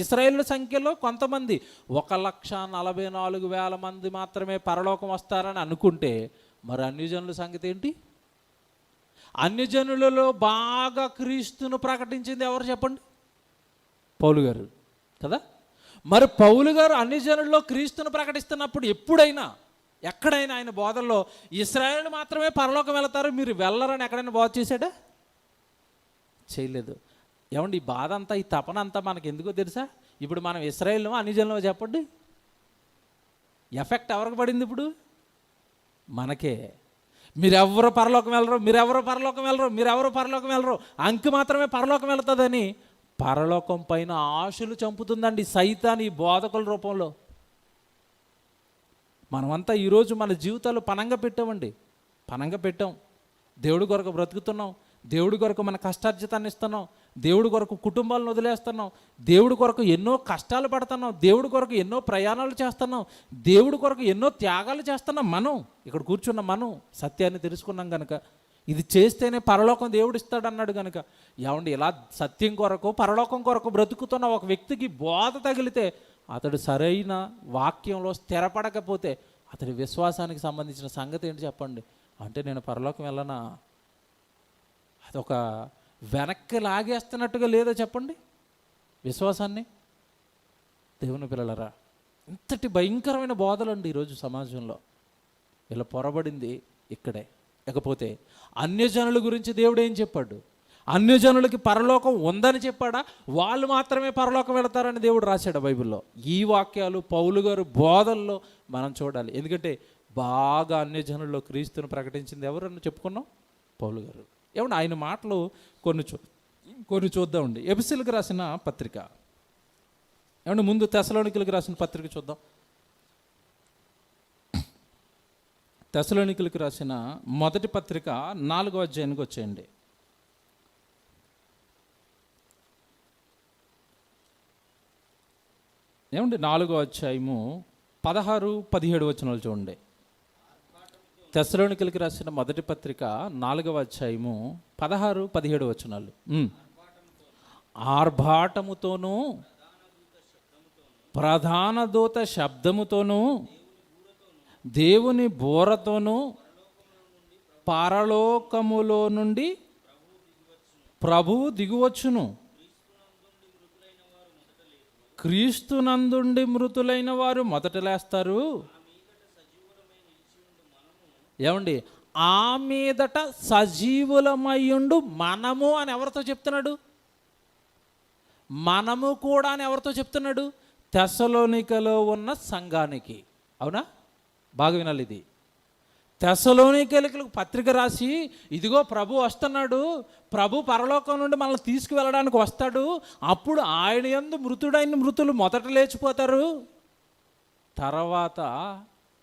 ఇశ్రాయేలు సంఖ్యలో కొంతమంది 1,44,000 మంది మాత్రమే పరలోకం వస్తారని అనుకుంటే, మరి అన్యజనుల సంగతి ఏంటి? అన్యజనులలో బాగా క్రీస్తును ప్రకటించింది ఎవరు చెప్పండి? పౌలు గారు కదా. మరి పౌలు గారు అన్యజనుల్లో క్రీస్తును ప్రకటిస్తున్నప్పుడు ఎక్కడైనా ఆయన బోధల్లో ఇశ్రాయేలు మాత్రమే పరలోకం వెళతారు, మీరు వెళ్ళరని ఎక్కడైనా బోధ చేశాడా? చేయలేదు. ఏమండి, ఈ బాధ అంతా, ఈ తపన అంతా మనకి ఎందుకో తెలుసా? ఇప్పుడు మనం ఇశ్రాయేలుమో అన్యజనులమో చెప్పండి, ఎఫెక్ట్ ఎవరికి పడింది? ఇప్పుడు మనకే. మీరెవరు పరలోకం వెళ్ళరు, అంకి మాత్రమే పరలోకం వెళుతుందని పరలోకం పైన ఆశలు చంపుతుందండి సైతాన్ ఈ బోధకుల రూపంలో. మనమంతా ఈరోజు మన జీవితాలు పనంగా పెట్టాం. దేవుడి కొరకు బ్రతుకుతున్నాం, దేవుడి కొరకు మన కష్టార్జితాన్ని ఇస్తున్నాం, దేవుడి కొరకు కుటుంబాలను వదిలేస్తున్నాం, దేవుడి కొరకు ఎన్నో కష్టాలు పడుతున్నాం, దేవుడి కొరకు ఎన్నో ప్రయాణాలు చేస్తున్నాం, దేవుడి కొరకు ఎన్నో త్యాగాలు చేస్తున్నాం. మనం ఇక్కడ కూర్చున్న మనం సత్యాన్ని తెలుసుకున్నాం కనుక, ఇది చేస్తేనే పరలోకం దేవుడు ఇస్తాడన్నాడు కనుక, ఏమండి ఇలా సత్యం కొరకు పరలోకం కొరకు బ్రతుకుతున్న ఒక వ్యక్తికి బోధ తగిలితే అతడు సరైన వాక్యంలో స్థిరపడకపోతే అతడి విశ్వాసానికి సంబంధించిన సంగతి ఏంటి చెప్పండి? అంటే నేను పరలోకం వెళ్ళనా, అదొక వెనక్కి లాగేస్తున్నట్టుగా లేదో చెప్పండి విశ్వాసాన్ని. దేవుని పిల్లలరా, ఇంతటి భయంకరమైన బోధలండి ఈరోజు సమాజంలో. ఇలా పొరబడింది ఇక్కడే. ఇకపోతే అన్యజనుల గురించి దేవుడు ఏం చెప్పాడు? అన్యజనులకి పరలోకం ఉందని చెప్పాడా? వాళ్ళు మాత్రమే పరలోకం వెళతారని దేవుడు రాశాడు బైబిల్లో. ఈ వాక్యాలు పౌలు గారు బోధల్లో మనం చూడాలి. ఎందుకంటే బాగా అన్యజనుల్లో క్రీస్తుని ప్రకటించింది ఎవరని చెప్పుకున్నాం? పౌలు గారు. ఏమన్నా ఆయన మాటలు కొన్ని చూద్దామండి. ఎఫెసీయులకు రాసిన పత్రిక, ఏమన్నా ముందు తెస్సలోనికీయులకు రాసిన పత్రిక చూద్దాం. తెస్సలోనికీయులకు రాసిన మొదటి పత్రిక 4వ అధ్యాయానికి వచ్చేయండి. ఏమండి 4వ అధ్యాయము 16-17 వచనాలు చూడండి. తెస్సలోనికీయులకు రాసిన మొదటి పత్రిక 4వ అధ్యాయము 16-17 వచనాలు. ఆర్భాటముతోనూ ప్రధాన దూత శబ్దముతోనూ దేవుని బోరతోనూ పరలోకములో నుండి ప్రభువు దిగువచ్చును. క్రీస్తునందుండి మృతులైన వారు మొదట లేస్తారు. ఏమండి, ఆ మీదట సజీవులమయ్యుండు మనము అని ఎవరితో చెప్తున్నాడు? మనము కూడా అని ఎవరితో చెప్తున్నాడు? తెస్సలోనికలో ఉన్న సంఘానికి. అవునా? బాగా వినాలి. ఇది తెస్సలోనికలకు పత్రిక రాసి, ఇదిగో ప్రభు వస్తున్నాడు, ప్రభు పరలోకం నుండి మనల్ని తీసుకువెళ్ళడానికి వస్తాడు, అప్పుడు ఆయన యందు మృతుడైన మృతులు మొదట లేచిపోతారు. తర్వాత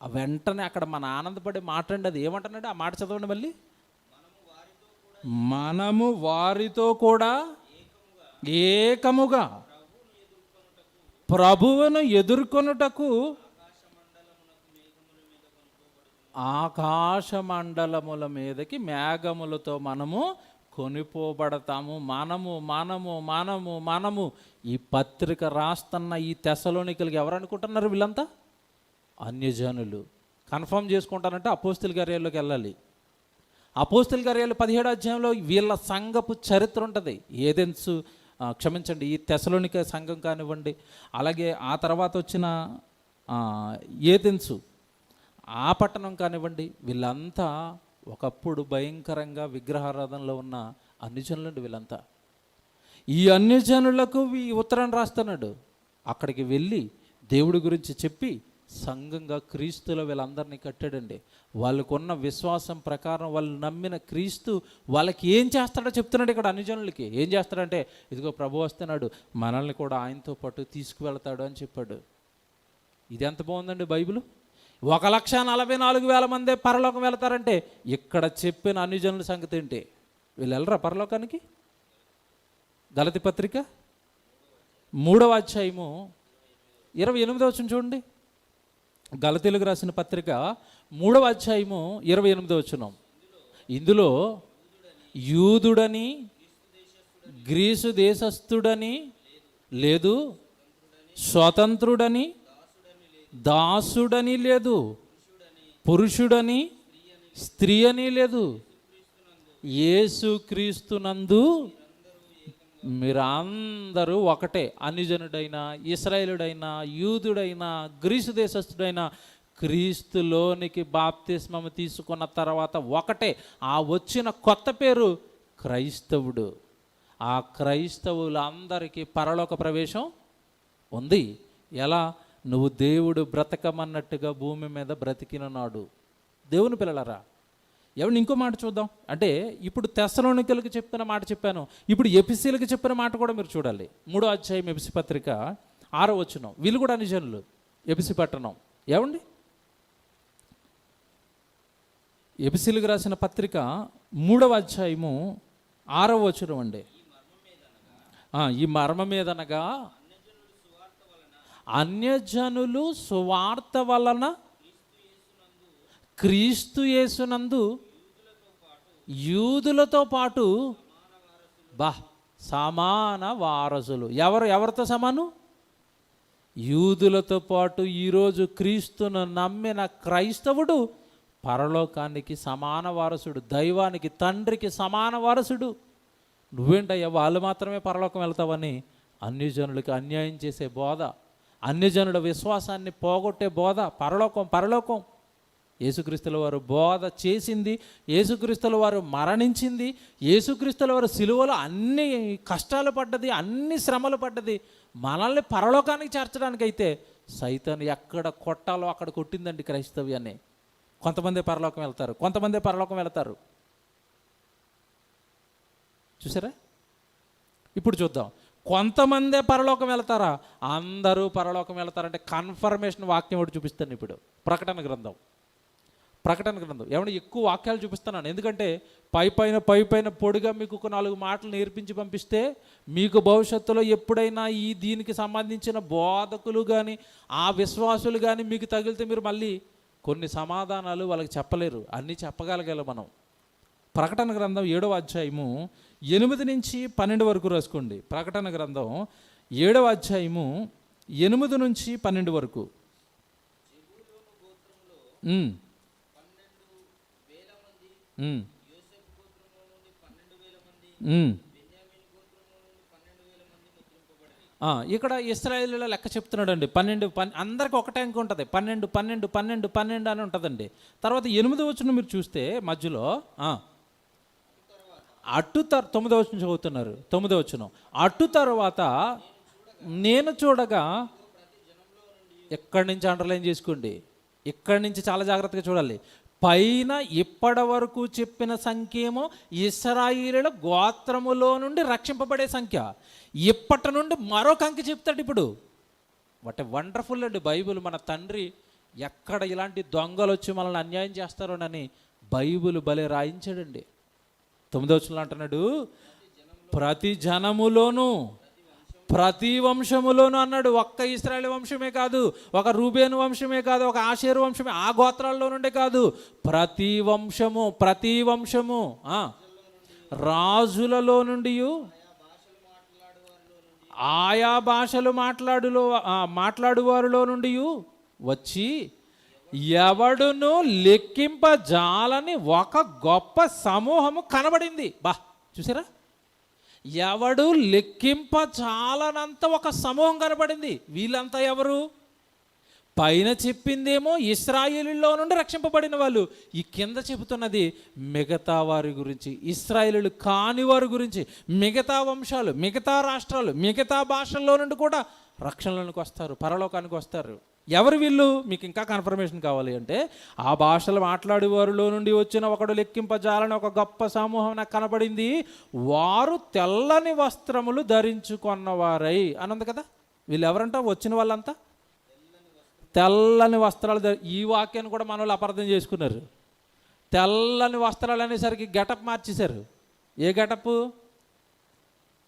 వెంటనే అక్కడ మన ఆనందపడే మాట అండి. అది ఏమంటున్నాడు? ఆ మాట చదవండి మళ్ళీ. మనము వారితో కూడా ఏకముగా ప్రభువును ఎదుర్కొనుటకు ఆకాశ మండలముల మీదకి మేఘములతో మనము కొనిపోబడతాము. మనము మనము మనము మనము ఈ పత్రిక రాస్తున్న ఈ తెస్సలోనికలకు ఎవరు అనుకుంటున్నారు? వీళ్ళంతా అన్యజనులు. కన్ఫర్మ్ చేసుకుంటారంటే అపోస్తలుల కార్యాల్లోకి వెళ్ళాలి. అపోస్తలుల కార్యాలు 17వ అధ్యాయంలో వీళ్ళ సంఘపు చరిత్ర ఉంటుంది. ఈ తెస్సలోనిక సంఘం కానివ్వండి, అలాగే ఆ తర్వాత వచ్చిన ఏథెన్సు ఆ పట్టణం కానివ్వండి, వీళ్ళంతా ఒకప్పుడు భయంకరంగా విగ్రహారాధనలో ఉన్న అన్యజనులండి వీళ్ళంతా. ఈ అన్యజనులకు ఈ ఉత్తరం రాస్తున్నాడు. అక్కడికి వెళ్ళి దేవుడి గురించి చెప్పి సంఘంగా క్రీస్తులో వీళ్ళందరినీ కట్టాడండి. వాళ్ళకున్న విశ్వాసం ప్రకారం వాళ్ళు నమ్మిన క్రీస్తు వాళ్ళకి ఏం చేస్తాడో చెప్తున్నాడు ఇక్కడ అన్యజనులకి. ఏం చేస్తాడంటే, ఇదిగో ప్రభు వస్తున్నాడు, మనల్ని కూడా ఆయనతో పాటు తీసుకువెళ్తాడు అని చెప్పాడు. ఇది ఎంత బాగుందండి బైబిల్. 1,44,000 మందే పరలోకం వెళతారంటే ఇక్కడ చెప్పిన అన్యజనుల సంగతి ఏంటి? వీళ్ళు వెళ్ళరా పరలోకానికి? గలతీ పత్రిక 3వ అధ్యాయము 28వ వచనం చూడండి. గలతీలకు రాసిన పత్రిక 3వ అధ్యాయము 28వ వచనం. ఇందులో యూదుడని గ్రీసు దేశస్థుడని లేదు, స్వతంత్రుడని దాసుడని లేదు, పురుషుడని స్త్రీ అని లేదు, యేసుక్రీస్తునందు మీరందరూ ఒకటే. అన్యజనుడైనా, ఇశ్రాయేలుడైనా, యూదుడైనా, గ్రీసు దేశస్థుడైనా క్రీస్తులోనికి బాప్తిస్మము తీసుకున్న తర్వాత ఒకటే. ఆ వచ్చిన కొత్త పేరు క్రైస్తవుడు. ఆ క్రైస్తవులందరికీ పరలోక ప్రవేశం ఉంది. ఎలా? నువ్వు దేవుడు బ్రతకమన్నట్టుగా భూమి మీద బ్రతికిన నాడు. దేవుని పిల్లలరా, ఎవరిని ఇంకో మాట చూద్దాం. అంటే ఇప్పుడు తెస్సలోనికలకు చెప్పిన మాట చెప్పాను, ఇప్పుడు ఎఫెసీయులకు చెప్పిన మాట కూడా మీరు చూడాలి. 3వ అధ్యాయం ఎఫెసీ పత్రిక 6వ వచనం. వీళ్ళు కూడా అన్యజనులు, ఎఫెసీ పట్టణం. ఏమండి, ఎఫెసీయులకు రాసిన పత్రిక 3వ అధ్యాయము 6వ వచనం అండి. ఈ మర్మం మీదనగా అన్యజనులు సువార్త వలన క్రీస్తు యేసునందు యూదులతో పాటు సమాన వారసులు. ఎవరితో సమానం? యూదులతో పాటు ఈరోజు క్రీస్తును నమ్మిన క్రైస్తవుడు పరలోకానికి సమాన వారసుడు, దైవానికి తండ్రికి సమాన వారసుడు. నువ్వేంటయ్యా వాళ్ళు మాత్రమే పరలోకం వెళ్తావని అన్యజనులకి అన్యాయం చేసే బోధ, అన్యజనుల విశ్వాసాన్ని పోగొట్టే బోధ. పరలోకం పరలోకం యేసుక్రీస్తుల వారు బోధ చేసింది, యేసుక్రీస్తుల వారు మరణించింది, యేసుక్రీస్తుల వారు సిలువలో అన్ని కష్టాలు పడ్డది, అన్ని శ్రమలు పడ్డది మనల్ని పరలోకానికి చేర్చడానికైతే సైతాను ఎక్కడ కొట్టాలో అక్కడ కొట్టిందండి క్రైస్తవ్యాన్ని. కొంతమంది పరలోకం వెళ్తారు, కొంతమంది పరలోకం వెళ్తారు. చూసారా? ఇప్పుడు చూద్దాం, కొంతమందే పరలోకం వెళ్తారా, అందరూ పరలోకం వెళ్తారంటే కన్ఫర్మేషన్ వాక్యం ఒకటి చూపిస్తాను ఇప్పుడు. ప్రకటన గ్రంథం ఏమన్నా ఎక్కువ వాక్యాలు చూపిస్తున్నాను, ఎందుకంటే పైపైన పొడిగా మీకు ఒక 4 మాటలు నేర్పించి పంపిస్తే మీకు భవిష్యత్తులో ఎప్పుడైనా ఈ దీనికి సంబంధించిన బోధకులు కానీ ఆ విశ్వాసులు కానీ మీకు తగిలితే మీరు మళ్ళీ కొన్ని సమాధానాలు వాళ్ళకి చెప్పలేరు, అన్నీ చెప్పగలగాలి మనం. ప్రకటన గ్రంథం 7వ అధ్యాయము 8 నుంచి 12 వరకు రాసుకోండి. ప్రకటన గ్రంథం 7వ అధ్యాయము 8 నుంచి 12 వరకు. ఇక్కడ ఇశ్రాయేలీయుల లెక్క చెప్తున్నాడండి. 12 అందరికి ఒకటే అంక ఉంటుంది, 12 అని ఉంటుందండి. తర్వాత 8వ వచనం మీరు చూస్తే మధ్యలో అటు 9వ వచనం చదువుతున్నారు. 9వ వచనం, అటు తర్వాత నేను చూడగా, ఎక్కడి నుంచి అండర్లైన్ చేసుకోండి, ఇక్కడి నుంచి చాలా జాగ్రత్తగా చూడాలి. పైన ఇప్పటి వరకు చెప్పిన సంఖ్యేమో ఇశ్రాయేలీయుల గోత్రములో నుండి రక్షింపబడే సంఖ్య. ఇప్పటి నుండి మరొక అంకె చెప్తాడు ఇప్పుడు. వాట్ ఏ వండర్ఫుల్ అండి బైబిల్. మన తండ్రి ఎక్కడ ఇలాంటి దొంగలు వచ్చి మనల్ని అన్యాయం చేస్తారోనని బైబిల్ భలే రాయించాడండి. 9వ వచనంలో అంటున్నాడు, ప్రతి జనములోను ప్రతి వంశములోను అన్నాడు. ఒక్క ఇశ్రాయేల్ వంశమే కాదు, ఒక రూబేను వంశమే కాదు, ఒక ఆషేరు వంశమే, ఆ గోత్రాల్లో నుండే కాదు, ప్రతి వంశము రాజులలో నుండి ఆయా భాషలు మాట్లాడువారిలో నుండి వచ్చి ఎవడును లెక్కింపజాలని ఒక గొప్ప సమూహము కనబడింది. చూసారా? ఎవడు లెక్కింపజాలనంత ఒక సమూహం కనబడింది. వీళ్ళంతా ఎవరు? పైన చెప్పిందేమో ఇశ్రాయేలులో నుండి రక్షింపబడిన వాళ్ళు, ఈ కింద చెబుతున్నది మిగతా వారి గురించి, ఇశ్రాయేలు కాని వారి గురించి. మిగతా వంశాలు, మిగతా రాష్ట్రాలు, మిగతా భాషల్లో నుండి కూడా రక్షణలోనికి వస్తారు, పరలోకానికి వస్తారు. ఎవరు వీళ్ళు? మీకు ఇంకా కన్ఫర్మేషన్ కావాలి అంటే, ఆ భాషలు మాట్లాడేవారిలో నుండి వచ్చిన ఒకడు లెక్కింపజాలని ఒక గొప్ప సమూహం నాకు కనబడింది. వారు తెల్లని వస్త్రములు ధరించుకున్నవారై అని ఉంది కదా. వీళ్ళు ఎవరంట? వచ్చిన వాళ్ళంతా తెల్లని వస్త్రాలు ఈ వాక్యాన్ని కూడా మన వాళ్ళు అపార్థం చేసుకున్నారు. తెల్లని వస్త్రాలు అనేసరికి గెటప్ మార్చేశారు. ఏ getup?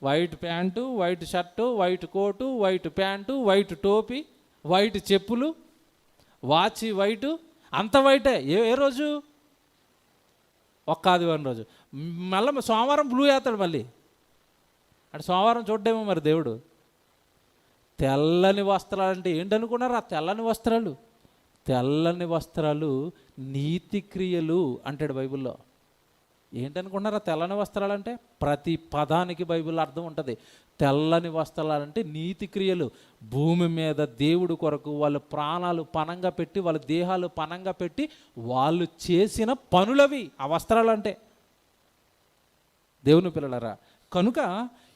White pant, white shirt, white coat, white pant, white టోపీ, వైట్ చెప్పులు, వాచి వైటు, అంత వైటే. ఏ రోజు? ఒక్క ఆదివారం రోజు. మళ్ళీ సోమవారం బ్లూ వేస్తాడు మళ్ళీ. అంటే సోమవారం చూడ్డేమో మరి దేవుడు. తెల్లని వస్త్రాలు అంటే ఏంటనుకున్నారు? ఆ తెల్లని వస్త్రాలు నీతి క్రియలు అంటాడు బైబిల్లో. ఏంటనుకున్నారా తెల్లని వస్త్రాలు అంటే? ప్రతి పదానికి బైబిల్లో అర్థం ఉంటుంది. తెల్లని వస్త్రాలు అంటే నీతి క్రియలు. భూమి మీద దేవుడి కొరకు వాళ్ళు ప్రాణాలు పణంగా పెట్టి, వాళ్ళ దేహాలు పణంగా పెట్టి వాళ్ళు చేసిన పనులవి ఆ వస్త్రాలు అంటే. దేవుని పిల్లలారా, కనుక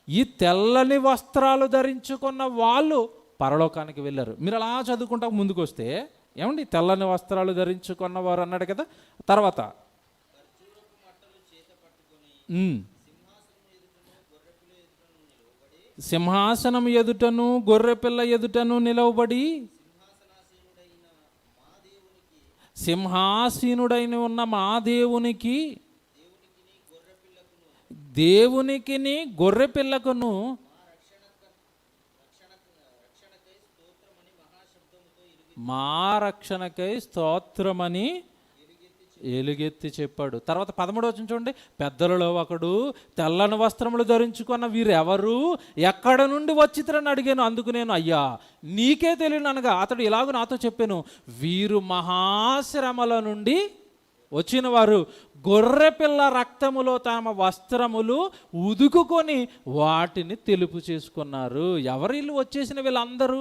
ఈ తెల్లని వస్త్రాలు ధరించుకున్న వాళ్ళు పరలోకానికి వెళ్ళారు. మీరు అలా చదువుకుంటా ముందుకు వస్తే ఏమండి, తెల్లని వస్త్రాలు ధరించుకున్నవారు అన్నాడు కదా. తర్వాత సింహాసనం ఎదుటను గొర్రెపిల్ల ఎదుటను నిలవబడి, సింహాసీనుడైన ఉన్న మా దేవునికిని గొర్రెపిల్లకును మా రక్షణకై స్తోత్రమని ఎలుగెత్తి చెప్పాడు. తర్వాత 13వ వచనం చూడండి. పెద్దలలో ఒకడు తెల్లని వస్త్రములు ధరించుకున్న వీరెవరు, ఎక్కడ నుండి వచ్చిరని అడిగాను. అందుకు నేను, అయ్యా నీకే తెలియను అనగా అతడు ఇలాగ నాతో చెప్పాను, వీరు మహాశ్రమల నుండి వచ్చిన వారు, గొర్రెపిల్ల రక్తములో తమ వస్త్రములు ఉదుకుకొని వాటిని తెలుపు చేసుకున్నారు. ఎవరు వీళ్ళు వచ్చేసిన వీళ్ళందరూ?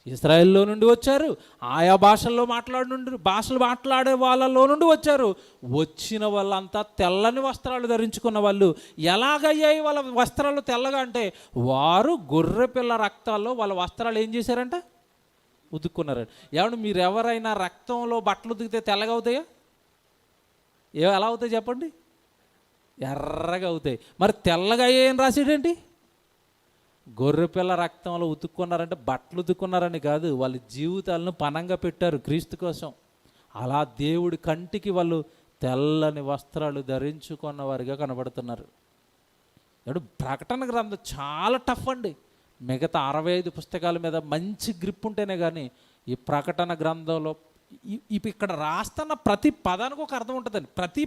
ఇశ్రాయేల్లో నుండి వచ్చారు, ఆయా భాషల్లో భాషలు మాట్లాడే వాళ్ళలో నుండి వచ్చారు. వచ్చిన వాళ్ళంతా తెల్లని వస్త్రాలు ధరించుకున్న వాళ్ళు. ఎలాగయ్యాయి వాళ్ళ వస్త్రాలు తెల్లగా అంటే, వారు గొర్రెపిల్ల రక్తాల్లో వాళ్ళ వస్త్రాలు ఏం చేశారంట? ఉతుక్కున్నారంట. ఏమంటే మీరు ఎవరైనా రక్తంలో బట్టలు ఉతికితే తెల్లగా అవుతాయా? ఎలా అవుతాయి చెప్పండి? ఎర్రగా అవుతాయి. మరి తెల్లగా ఏం రాసాడేంటి? గొర్రెపిల్ల రక్తంలో ఉతుక్కున్నారంటే బట్టలు ఉతుక్కున్నారని కాదు, వాళ్ళ జీవితాలను పణంగా పెట్టారు క్రీస్తు కోసం. అలా దేవుడి కంటికి వాళ్ళు తెల్లని వస్త్రాలు ధరించుకున్న వారిగా కనబడుతున్నారు. ఇప్పుడు ప్రకటన గ్రంథం చాలా టఫ్ అండి. మిగతా 65 పుస్తకాల మీద మంచి గ్రిప్ ఉంటేనే కానీ ఈ ప్రకటన గ్రంథంలో ఇక్కడ రాస్తున్న ప్రతి పదానికి ఒక అర్థం ఉంటుందండి. ప్రతి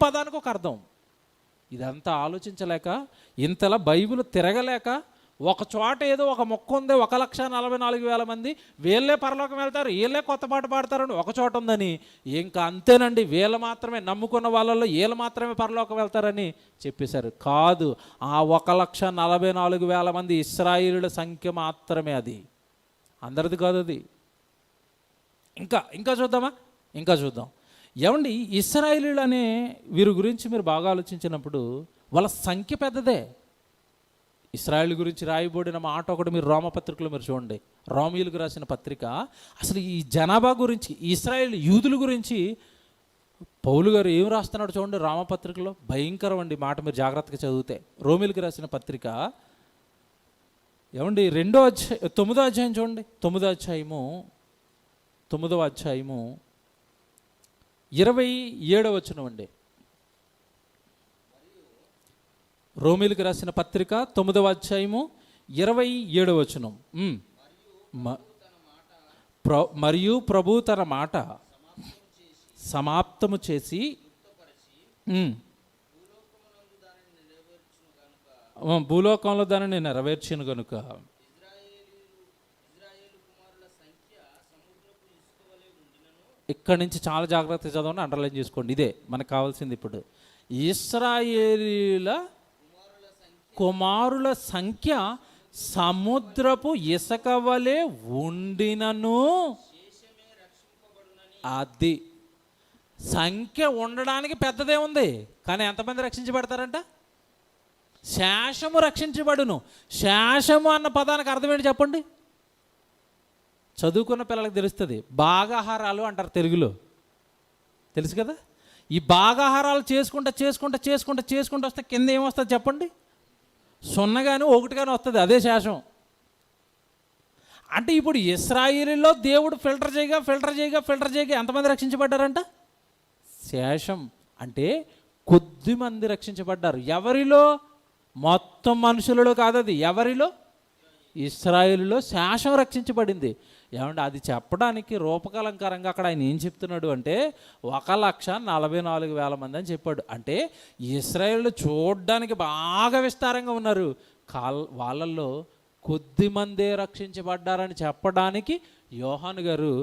పదానికి ఒక అర్థం. ఇదంతా ఆలోచించలేక, ఇంతలా బైబిల్ తిరగలేక, ఒక చోట ఏదో ఒక మొక్క ఉంది, 1,44,000 మంది వీళ్ళే పరలోకం వెళ్తారు, వీళ్ళే కొత్త పాట పాడతారని ఒక చోట ఉందని, ఇంకా అంతేనండి వీళ్ళు మాత్రమే నమ్ముకున్న వాళ్ళలో వీళ్ళు మాత్రమే పరలోకం వెళ్తారని చెప్పేశారు. కాదు, ఆ 1,44,000 మంది ఇశ్రాయేలుల సంఖ్య మాత్రమే, అది అందరిది కాదు. అది ఇంకా చూద్దాం. ఏమండి, ఇశ్రాయేలీయులు అనే వీరి గురించి మీరు బాగా ఆలోచించినప్పుడు వాళ్ళ సంఖ్య పెద్దదే. ఇశ్రాయేల్ గురించి రాయబడిన మాట ఒకటి మీరు రోమపత్రికలో మీరు చూడండి. రోమీయులకు రాసిన పత్రిక. అసలు ఈ జనాభా గురించి, ఇశ్రాయేల్ యూదుల గురించి పౌలు గారు ఏం రాస్తున్నాడు చూడండి రోమపత్రికలో. భయంకరం అండి మాట, మీరు జాగ్రత్తగా చదివితే. రోమీయులకు రాసిన పత్రిక ఏమండి 9వ అధ్యాయం చూడండి. 9వ అధ్యాయము 27వ వచనం అండి. రోమీయులకు రాసిన పత్రిక 9వ అధ్యాయము 27వ వచనం. మరియు ప్రభు తన మాట సమాప్తము చేసి భూలోకంలో దానిని నెరవేర్చును గనుక ఇక్కడి నుంచి చాలా జాగ్రత్తగా చదవండి, అండర్లైన్ చేసుకోండి. ఇదే మనకు కావాల్సింది. ఇప్పుడు ఇశ్రాయేలీల కుమారుల సంఖ్య సముద్రపు ఇసుక వలె ఉండినను, అది సంఖ్య ఉండడానికి పెద్దదే ఉంది, కానీ ఎంతమంది రక్షించబడతారంట? శేషము రక్షించబడును. శేషము అన్న పదానికి అర్థం ఏంటి చెప్పండి? చదువుకున్న పిల్లలకు తెలుస్తుంది. భాగాహారాలు అంటారు తెలుగులో, తెలుసు కదా. ఈ భాగాహారాలు చేసుకుంటూ వస్తే కింద ఏమొస్తుంది చెప్పండి? 0 కానీ 1 కానీ వస్తుంది, అదే శేషం. అంటే ఇప్పుడు ఇశ్రాయేలులో దేవుడు ఫిల్టర్ చేయగా ఎంతమంది రక్షించబడ్డారంట? శేషం అంటే కొద్ది మంది రక్షించబడ్డారు. ఎవరిలో? మొత్తం మనుషులలో కాదు, అది ఎవరిలో? ఇశ్రాయేలులో శేషం రక్షించబడింది. ఏమంటే అది చెప్పడానికి రూపకలంకారంగా అక్కడ ఆయన ఏం చెప్తున్నాడు అంటే 1,44,000 మంది అని చెప్పాడు. అంటే ఇశ్రాయేలు చూడడానికి బాగా విస్తారంగా ఉన్నారు, వాళ్ళల్లో కొద్ది మందే రక్షించబడ్డారని చెప్పడానికి యోహాను గారు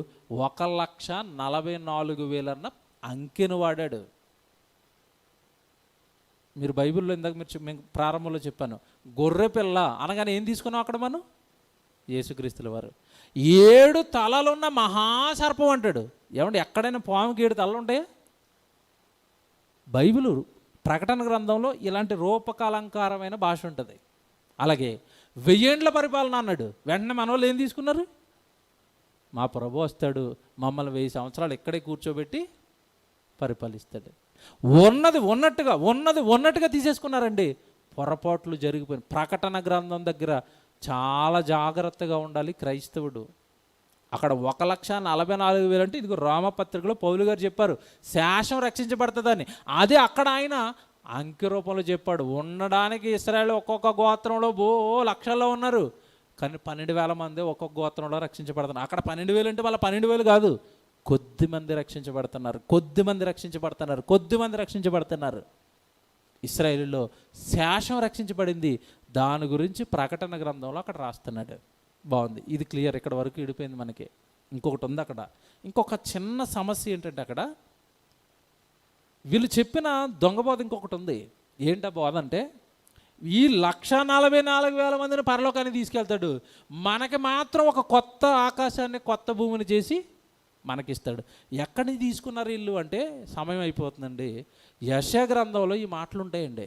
1,44,000 అన్న అంకెను వాడాడు. మీరు బైబిల్లో ఇందాక మేము ప్రారంభంలో చెప్పాను, గొర్రె పిల్ల అనగానే ఏం తీసుకున్నాం అక్కడ మనం? యేసుక్రీస్తుల వారు. 7 తలలున్న మహాసర్పం అంటాడు. ఏమంటే ఎక్కడైనా పాముకి 7 తలలు ఉంటాయా? బైబిల్ ప్రకటన గ్రంథంలో ఇలాంటి రూపకాలంకారమైన భాష ఉంటుంది. అలాగే 1000 ఏండ్ల పరిపాలన అన్నాడు. వెంటనే మన వాళ్ళు ఏం తీసుకున్నారు? మా ప్రభు వస్తాడు, మమ్మల్ని 1000 సంవత్సరాలు ఇక్కడే కూర్చోబెట్టి పరిపాలిస్తాడు. ఉన్నది ఉన్నట్టుగా తీసేసుకున్నారండి. పొరపాట్లు జరిగిపోయిన ప్రకటన గ్రంథం దగ్గర చాలా జాగ్రత్తగా ఉండాలి క్రైస్తవుడు. అక్కడ 1,44,000 అంటే ఇదిగో రోమపత్రికలో పౌలు గారు చెప్పారు శేషం రక్షించబడుతుందని. అదే అక్కడ ఆయన అంకె రూపంలో చెప్పాడు. ఉండడానికి ఇశ్రాయేలు ఒక్కొక్క గోత్రంలో లక్షల్లో ఉన్నారు, కానీ 12,000 మంది ఒక్కొక్క గోత్రంలో రక్షించబడుతున్నారు. అక్కడ 12,000 అంటే మళ్ళీ 12,000 కాదు, కొద్దిమంది రక్షించబడుతున్నారు, కొద్దిమంది రక్షించబడుతున్నారు, కొద్దిమంది రక్షించబడుతున్నారు. ఇశ్రాయేలులో శేషం రక్షించబడింది. దాని గురించి ప్రకటన గ్రంథంలో అక్కడ రాస్తున్నాడు. బాగుంది, ఇది క్లియర్. ఇక్కడ వరకు ఇడిపోయింది మనకి. ఇంకొకటి ఉంది అక్కడ. ఇంకొక చిన్న సమస్య ఏంటంటే అక్కడ వీళ్ళు చెప్పిన దొంగ బోధ ఇంకొకటి ఉంది. ఏంటా బోధ అంటే ఈ 144,000 మందిని పరలోకాన్ని తీసుకెళ్తాడు, మనకి మాత్రం ఒక కొత్త ఆకాశాన్ని కొత్త భూమిని చేసి మనకిస్తాడు. ఎక్కడి నుంచి తీసుకున్నారు వీళ్ళు అంటే సమయం అయిపోతుందండి. యెషయా గ్రంథంలో ఈ మాటలు ఉంటాయండి.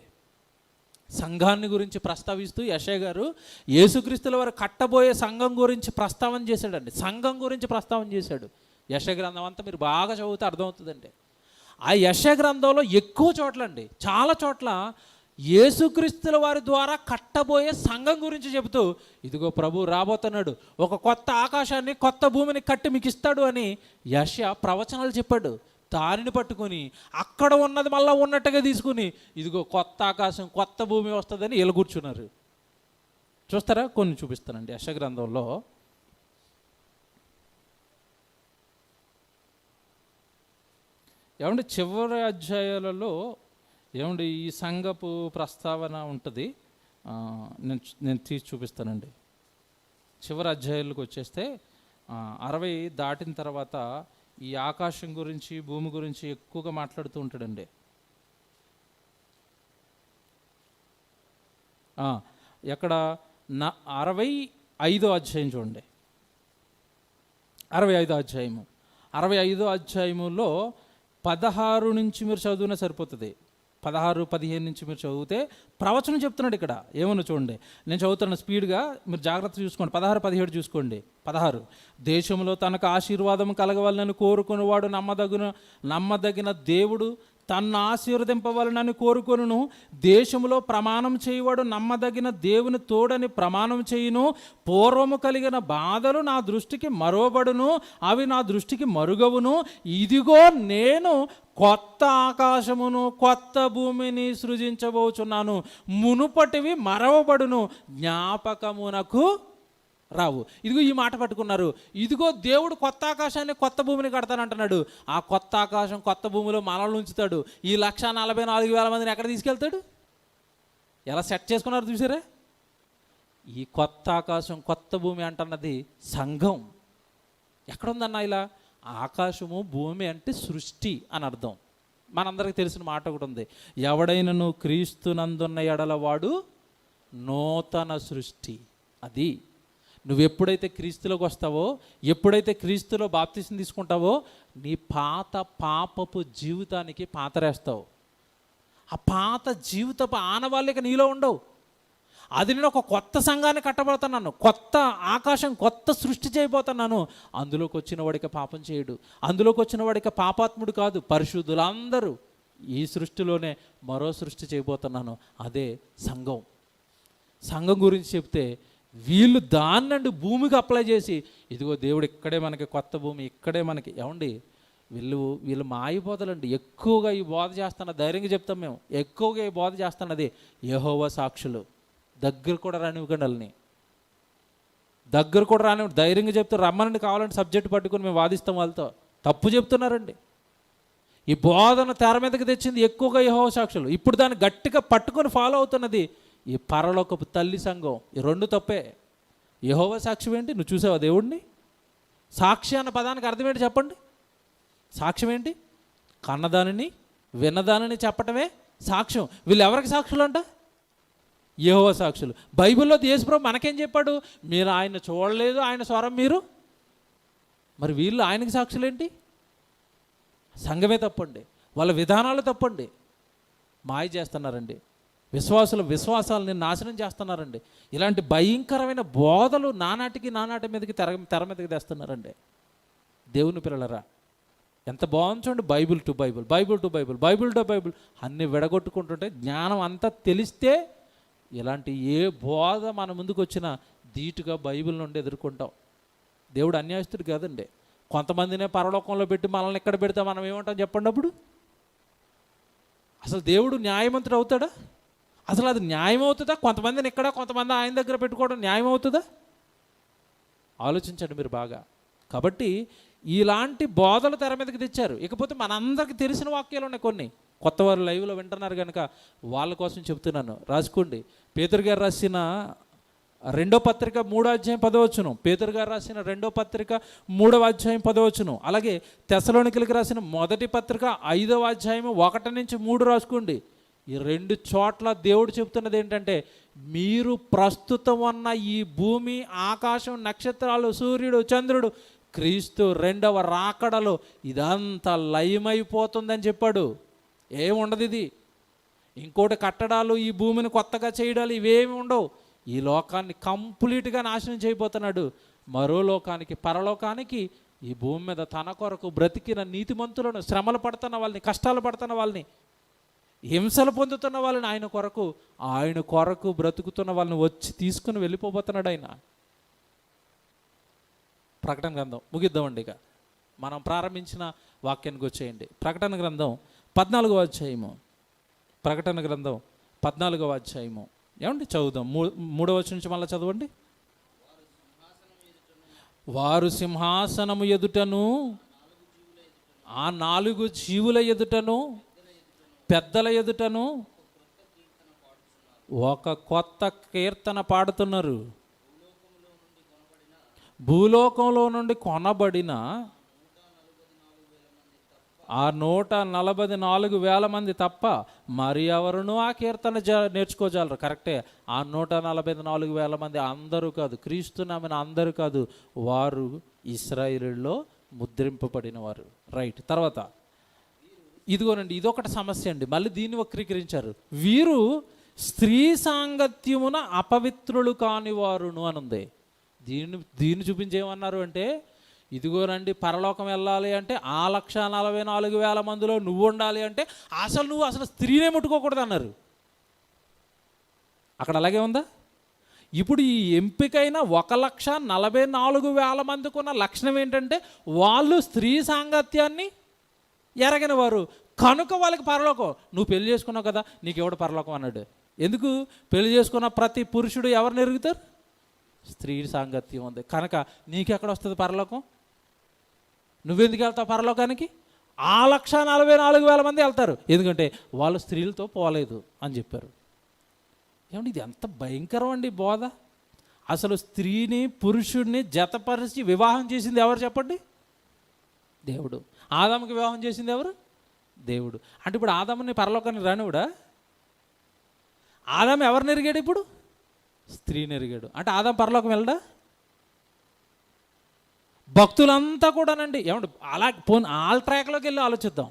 సంఘాన్ని గురించి ప్రస్తావిస్తూ యెషయా గారు యేసుక్రీస్తుల వారు కట్టబోయే సంఘం గురించి ప్రస్తావన చేశాడండి. సంఘం గురించి ప్రస్తావన చేశాడు. యెషయా గ్రంథం అంతా మీరు బాగా చదివితే అర్థమవుతుందండి. ఆ యెషయా గ్రంథంలో ఎక్కువ చోట్లండి, చాలా చోట్ల యేసుక్రీస్తుల వారి ద్వారా కట్టబోయే సంఘం గురించి చెబుతూ, ఇదిగో ప్రభు రాబోతున్నాడు, ఒక కొత్త ఆకాశాన్ని కొత్త భూమిని కట్టి మీకు ఇస్తాడు అని యెషయా ప్రవచనాలు చెప్పాడు. దానిని పట్టుకొని అక్కడ ఉన్నది మళ్ళీ ఉన్నట్టుగా తీసుకుని ఇదిగో కొత్త ఆకాశం కొత్త భూమి వస్తుందని వీళ్ళు కూర్చున్నారు. చూస్తారా? కొన్ని చూపిస్తానండి. యెషయా గ్రంథంలో ఏమంటే చివరి అధ్యాయాలలో ఏమండి ఈ సంఘపు ప్రస్తావన ఉంటుంది. నేను తీసి చూపిస్తానండి. చివరి అధ్యాయాలకు వచ్చేస్తే 60 దాటిన తర్వాత ఈ ఆకాశం గురించి భూమి గురించి ఎక్కువగా మాట్లాడుతూ ఉంటాడండి. ఎక్కడ 65వ అధ్యాయం చూడండి. 65వ అధ్యాయము 65వ అధ్యాయములో 16 నుంచి మీరు చదివినా సరిపోతుంది. 16-15 నుంచి మీరు చదివితే ప్రవచనం చెప్తున్నాడు ఇక్కడ. ఏమన్నా చూడండి, నేను చదువుతాను స్పీడ్గా, మీరు జాగ్రత్త చూసుకోండి. 16-17 చూసుకోండి. 16 దేశంలో తనకు ఆశీర్వాదం కలగవాలని కోరుకునేవాడు నమ్మదగిన దేవుడు తన్ను ఆశీర్వదింపవాలని కోరుకొనును. దేశంలో ప్రమాణం చేయవాడు నమ్మదగిన దేవుని తోడని ప్రమాణం చేయును. పూర్వము కలిగిన బాధలు నా దృష్టికి మరువబడును, అవి నా దృష్టికి మరుగవును. ఇదిగో నేను కొత్త ఆకాశమును కొత్త భూమిని సృజించబోచున్నాను, మునుపటివి మరవబడును, జ్ఞాపకమునకు రావు. ఇదిగో ఈ మాట పట్టుకున్నారు. ఇదిగో దేవుడు కొత్త ఆకాశాన్ని కొత్త భూమిని కడతానంటున్నాడు. ఆ కొత్త ఆకాశం కొత్త భూమిలో మనల్ని ఉంచుతాడు. ఈ 144,000 మందిని ఎక్కడ తీసుకెళ్తాడు? ఎలా సెట్ చేసుకున్నారు చూసారా? ఈ కొత్త ఆకాశం కొత్త భూమి అంటున్నది సంఘం. ఎక్కడుందన్నా ఇలా? ఆకాశము భూమి అంటే సృష్టి అని అర్థం. మనందరికీ తెలిసిన మాట ఒకటి ఉంది, ఎవడైనను క్రీస్తునందున్న ఎడల వాడు నూతన సృష్టి. అది నువ్వు ఎప్పుడైతే క్రీస్తులోకి వస్తావో, ఎప్పుడైతే క్రీస్తులో బాప్తిసం తీసుకుంటావో, నీ పాత పాపపు జీవితానికి పాతరేస్తావు. ఆ పాత జీవితపు ఆనవాళ్ళకి నీలో ఉండవు. అది నేను ఒక కొత్త సంఘాన్ని కట్టబడుతున్నాను, కొత్త ఆకాశం కొత్త సృష్టి చేయబోతున్నాను. అందులోకి వచ్చిన వాడికి పాపం చేయడు, అందులోకి వచ్చిన వాడికి పాపాత్ముడు కాదు, పరిశుద్ధులందరూ. ఈ సృష్టిలోనే మరో సృష్టి చేయబోతున్నాను, అదే సంఘం. సంఘం గురించి చెప్తే వీళ్ళు దాన్నండి భూమికి అప్లై చేసి, ఇదిగో దేవుడు ఇక్కడే మనకి కొత్త భూమి, ఇక్కడే మనకి. ఏమండి వీళ్ళు మాయిపోతలండి. ఎక్కువగా ఈ బోధ చేస్తున్న, ధైర్యంగా చెప్తాం మేము, ఎక్కువగా ఈ బోధ చేస్తున్నది యెహోవా సాక్షులు. దగ్గర కూడా రానివ్వకండి వాళ్ళని, దగ్గర కూడా రానివ్వండి. ధైర్యంగా చెప్తారు, రమ్మనండి, కావాలంటే సబ్జెక్ట్ పట్టుకొని మేము వాదిస్తాం వాళ్ళతో. తప్పు చెప్తున్నారండి. ఈ బోధన తెర మీదకి తెచ్చింది ఎక్కువగా యెహోవా సాక్షులు. ఇప్పుడు దాన్ని గట్టిగా పట్టుకొని ఫాలో అవుతున్నది ఈ పరలోకపు తల్లి సంఘం. ఈ రెండు తప్పే. యెహోవా సాక్ష్యం ఏంటి? నువ్వు చూసావా దేవుడిని? సాక్షి అన్న పదానికి అర్థం ఏంటి చెప్పండి? సాక్ష్యం ఏంటి? కన్నదానిని విన్నదానిని చెప్పటమే సాక్ష్యం. వీళ్ళు ఎవరికి సాక్షులు అంట? యెహోవా సాక్షులు. బైబిల్లో యేసుప్రభు మనకేం చెప్పాడు? మీరు ఆయన చూడలేదు, ఆయన స్వరం మీరు. మరి వీళ్ళు ఆయనకి సాక్షులేంటి? సంఘమే తప్పండి, వాళ్ళ విధానాలు తప్పండి. మాయ చేస్తున్నారండి, విశ్వాసాలని నాశనం చేస్తున్నారండి. ఇలాంటి భయంకరమైన బోధలు నానాటి మీదకి తెర మీదకి తెస్తున్నారండి. దేవుని పిల్లలరా, ఎంత బాగుంది చూడండి. Bible to Bible, Bible to Bible, Bible to Bible అన్నీ విడగొట్టుకుంటుంటే జ్ఞానం అంతా తెలిస్తే ఇలాంటి ఏ బోధ మన ముందుకు వచ్చినా ధీటుగా బైబిల్ నుండి ఎదుర్కొంటాం. దేవుడు అన్యాయస్తుడు కాదండి. కొంతమందినే పరలోకంలో పెట్టి మనల్ని ఎక్కడ పెడితే మనం ఏమంటాం చెప్పండి? అప్పుడు అసలు దేవుడు న్యాయవంతుడు అవుతాడా? అసలు అది న్యాయం అవుతుందా? కొంతమందిని ఇక్కడ కొంతమంది ఆయన దగ్గర పెట్టుకోవడం న్యాయం అవుతుందా? ఆలోచించండి మీరు బాగా. కాబట్టి ఇలాంటి బోధలు తెర మీదకి తెచ్చారు. ఇకపోతే మనందరికీ తెలిసిన వాక్యాలు ఉన్నాయి కొన్ని, కొత్త వారు లైవ్లో వింటున్నారు కనుక వాళ్ళ కోసం చెప్తున్నాను, రాసుకోండి. పేతురు గారు రాసిన 2వ పత్రిక 3వ అధ్యాయం 10వ వచనం, పేతురు గారు రాసిన 2వ పత్రిక 3వ అధ్యాయం 10వ వచనం, అలాగే తెస్సలోనికీయులకు రాసిన 1వ పత్రిక 5వ అధ్యాయం 1 నుంచి 3 రాసుకోండి. ఈ 2 చోట్ల దేవుడు చెప్తున్నది ఏంటంటే, మీరు ప్రస్తుతం ఉన్న ఈ భూమి, ఆకాశం, నక్షత్రాలు, సూర్యుడు, చంద్రుడు క్రీస్తు 2వ రాకడలో ఇదంతా లయమైపోతుందని చెప్పాడు. ఏముండదు ఇది, ఇంకోటి కట్టడాలు, ఈ భూమిని కొత్తగా చేయడాలు ఇవేమి ఉండవు. ఈ లోకాన్ని కంప్లీట్గా నాశనం చేయబోతున్నాడు. మరో లోకానికి, పరలోకానికి ఈ భూమి మీద తన కొరకు బ్రతికిన నీతిమంతులను, శ్రమలు పడుతున్న వాళ్ళని, కష్టాలు పడుతున్న వాళ్ళని, హింసలు పొందుతున్న వాళ్ళని, ఆయన కొరకు బ్రతుకుతున్న వాళ్ళని వచ్చి తీసుకుని వెళ్ళిపోబోతున్నాడు ఆయన. ప్రకటన గ్రంథం ముగిద్దామండి. ఇక మనం ప్రారంభించిన వాక్యానికి వచ్చేయండి. ప్రకటన గ్రంథం 14వ అధ్యాయము. ప్రకటన గ్రంథం 14వ అధ్యాయము. ఏమండి చదువుదాం, 3వ వచనం నుంచి మళ్ళీ చదవండి. వారు సింహాసనము ఎదుటను, ఆ 4 జీవుల ఎదుటను, పెద్దల ఎదుటను ఒక కొత్త కీర్తన పాడుతున్నారు. భూలోకంలో నుండి కొనబడిన ఆ 144,000 మంది తప్ప మరి ఎవరునూ ఆ కీర్తన నేర్చుకోజాలరు. కరెక్టే, ఆ 144,000 మంది అందరూ కాదు, క్రీస్తు నమ్మిన అందరూ కాదు, వారు ఇశ్రాయేలులో ముద్రింపబడిన వారు. రైట్. తర్వాత ఇదిగోనండి, ఇదొకటి సమస్య అండి. మళ్ళీ దీన్ని వక్రీకరించారు. వీరు స్త్రీ సాంగత్యమున అపవిత్రులు కాని వారును అని ఉంది. దీన్ని చూపించేమన్నారు అంటే, ఇదిగోనండి పరలోకం వెళ్ళాలి అంటే 1,44,000 మందిలో నువ్వు ఉండాలి అంటే నువ్వు అసలు స్త్రీనే ముట్టుకోకూడదు అన్నారు. అక్కడ అలాగే ఉందా? ఇప్పుడు ఈ ఎంపికైన 1,44,000 మందికి ఉన్న లక్షణం ఏంటంటే, వాళ్ళు స్త్రీ సాంగత్యాన్ని ఎరగిన వారు కనుక వాళ్ళకి పరలోకం. నువ్వు పెళ్లి చేసుకున్నావు కదా, నీకు ఎవడు పరలోకం అన్నాడు. ఎందుకు? పెళ్లి చేసుకున్న ప్రతి పురుషుడు ఎవరిని ఎరుగుతారు? స్త్రీ సాంగత్యం ఉంది కనుక నీకెక్కడ వస్తుంది పరలోకం? నువ్వెందుకు వెళ్తావు పరలోకానికి? 1,44,000 మంది వెళ్తారు, ఎందుకంటే వాళ్ళు స్త్రీలతో పోలేదు అని చెప్పారు. ఏమండి ఇది ఎంత భయంకరం అండి బోధ. అసలు స్త్రీని పురుషుడిని జతపరిచి వివాహం చేసింది ఎవరు చెప్పండి? దేవుడు. ఆదాముకి వివాహం చేసింది ఎవరు? దేవుడు. అంటే ఇప్పుడు ఆదాముని పరలోకానికి రానివుడా? ఆదాము ఎవరిని ఎరిగాడు? ఇప్పుడు స్త్రీని ఎరిగాడు. అంటే ఆదాము పరలోకం వెళ్ళడా? భక్తులంతా కూడానండి ఏమంటే అలా ఆల్ ట్రాక్లోకి వెళ్ళి ఆలోచిద్దాం.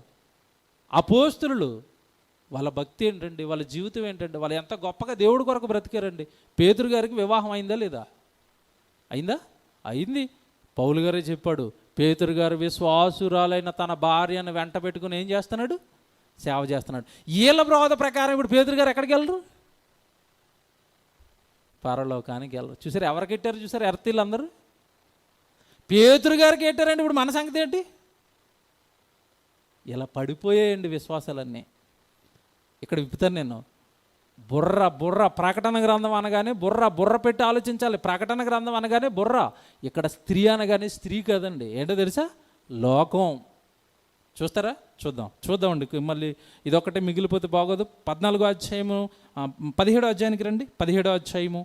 అపోస్తులు వాళ్ళ భక్తి ఏంటండి, వాళ్ళ జీవితం ఏంటండి, వాళ్ళు ఎంత గొప్పగా దేవుడి కొరకు బ్రతికారండి. పేతురు గారికి వివాహం అయిందా లేదా? అయిందా? అయింది. పౌలు గారే చెప్పాడు, పేతురు గారు విశ్వాసురాలైన తన భార్యను వెంట పెట్టుకుని ఏం చేస్తున్నాడు? సేవ చేస్తున్నాడు. వీళ్ళ బోధ ప్రకారం ఇప్పుడు పేతురు గారు ఎక్కడికి వెళ్ళరు? పరలోకానికి వెళ్ళరు. చూసారు ఎవరికి ఎట్టారు? చూసారు ఎర్తీళ్ళు అందరూ పేతురు గారికి ఎట్టారండి. ఇప్పుడు మన సంగతి ఏంటి? ఇలా పడిపోయాయండి విశ్వాసాలన్నీ. ఇక్కడ విప్పుతాను నేను. బుర్ర ప్రకటన గ్రంథం అనగానే బుర్ర పెట్టి ఆలోచించాలి. ప్రకటన గ్రంథం అనగానే బుర్ర. ఇక్కడ స్త్రీ అనగానే స్త్రీ కాదండి, ఏంటో తెలుసా? లోకం. చూస్తారా? చూద్దామండి. మళ్ళీ ఇదొక్కటే మిగిలిపోతే బాగోదు. 14వ అధ్యాయము 17వ అధ్యాయానికి రండి. 17వ అధ్యాయము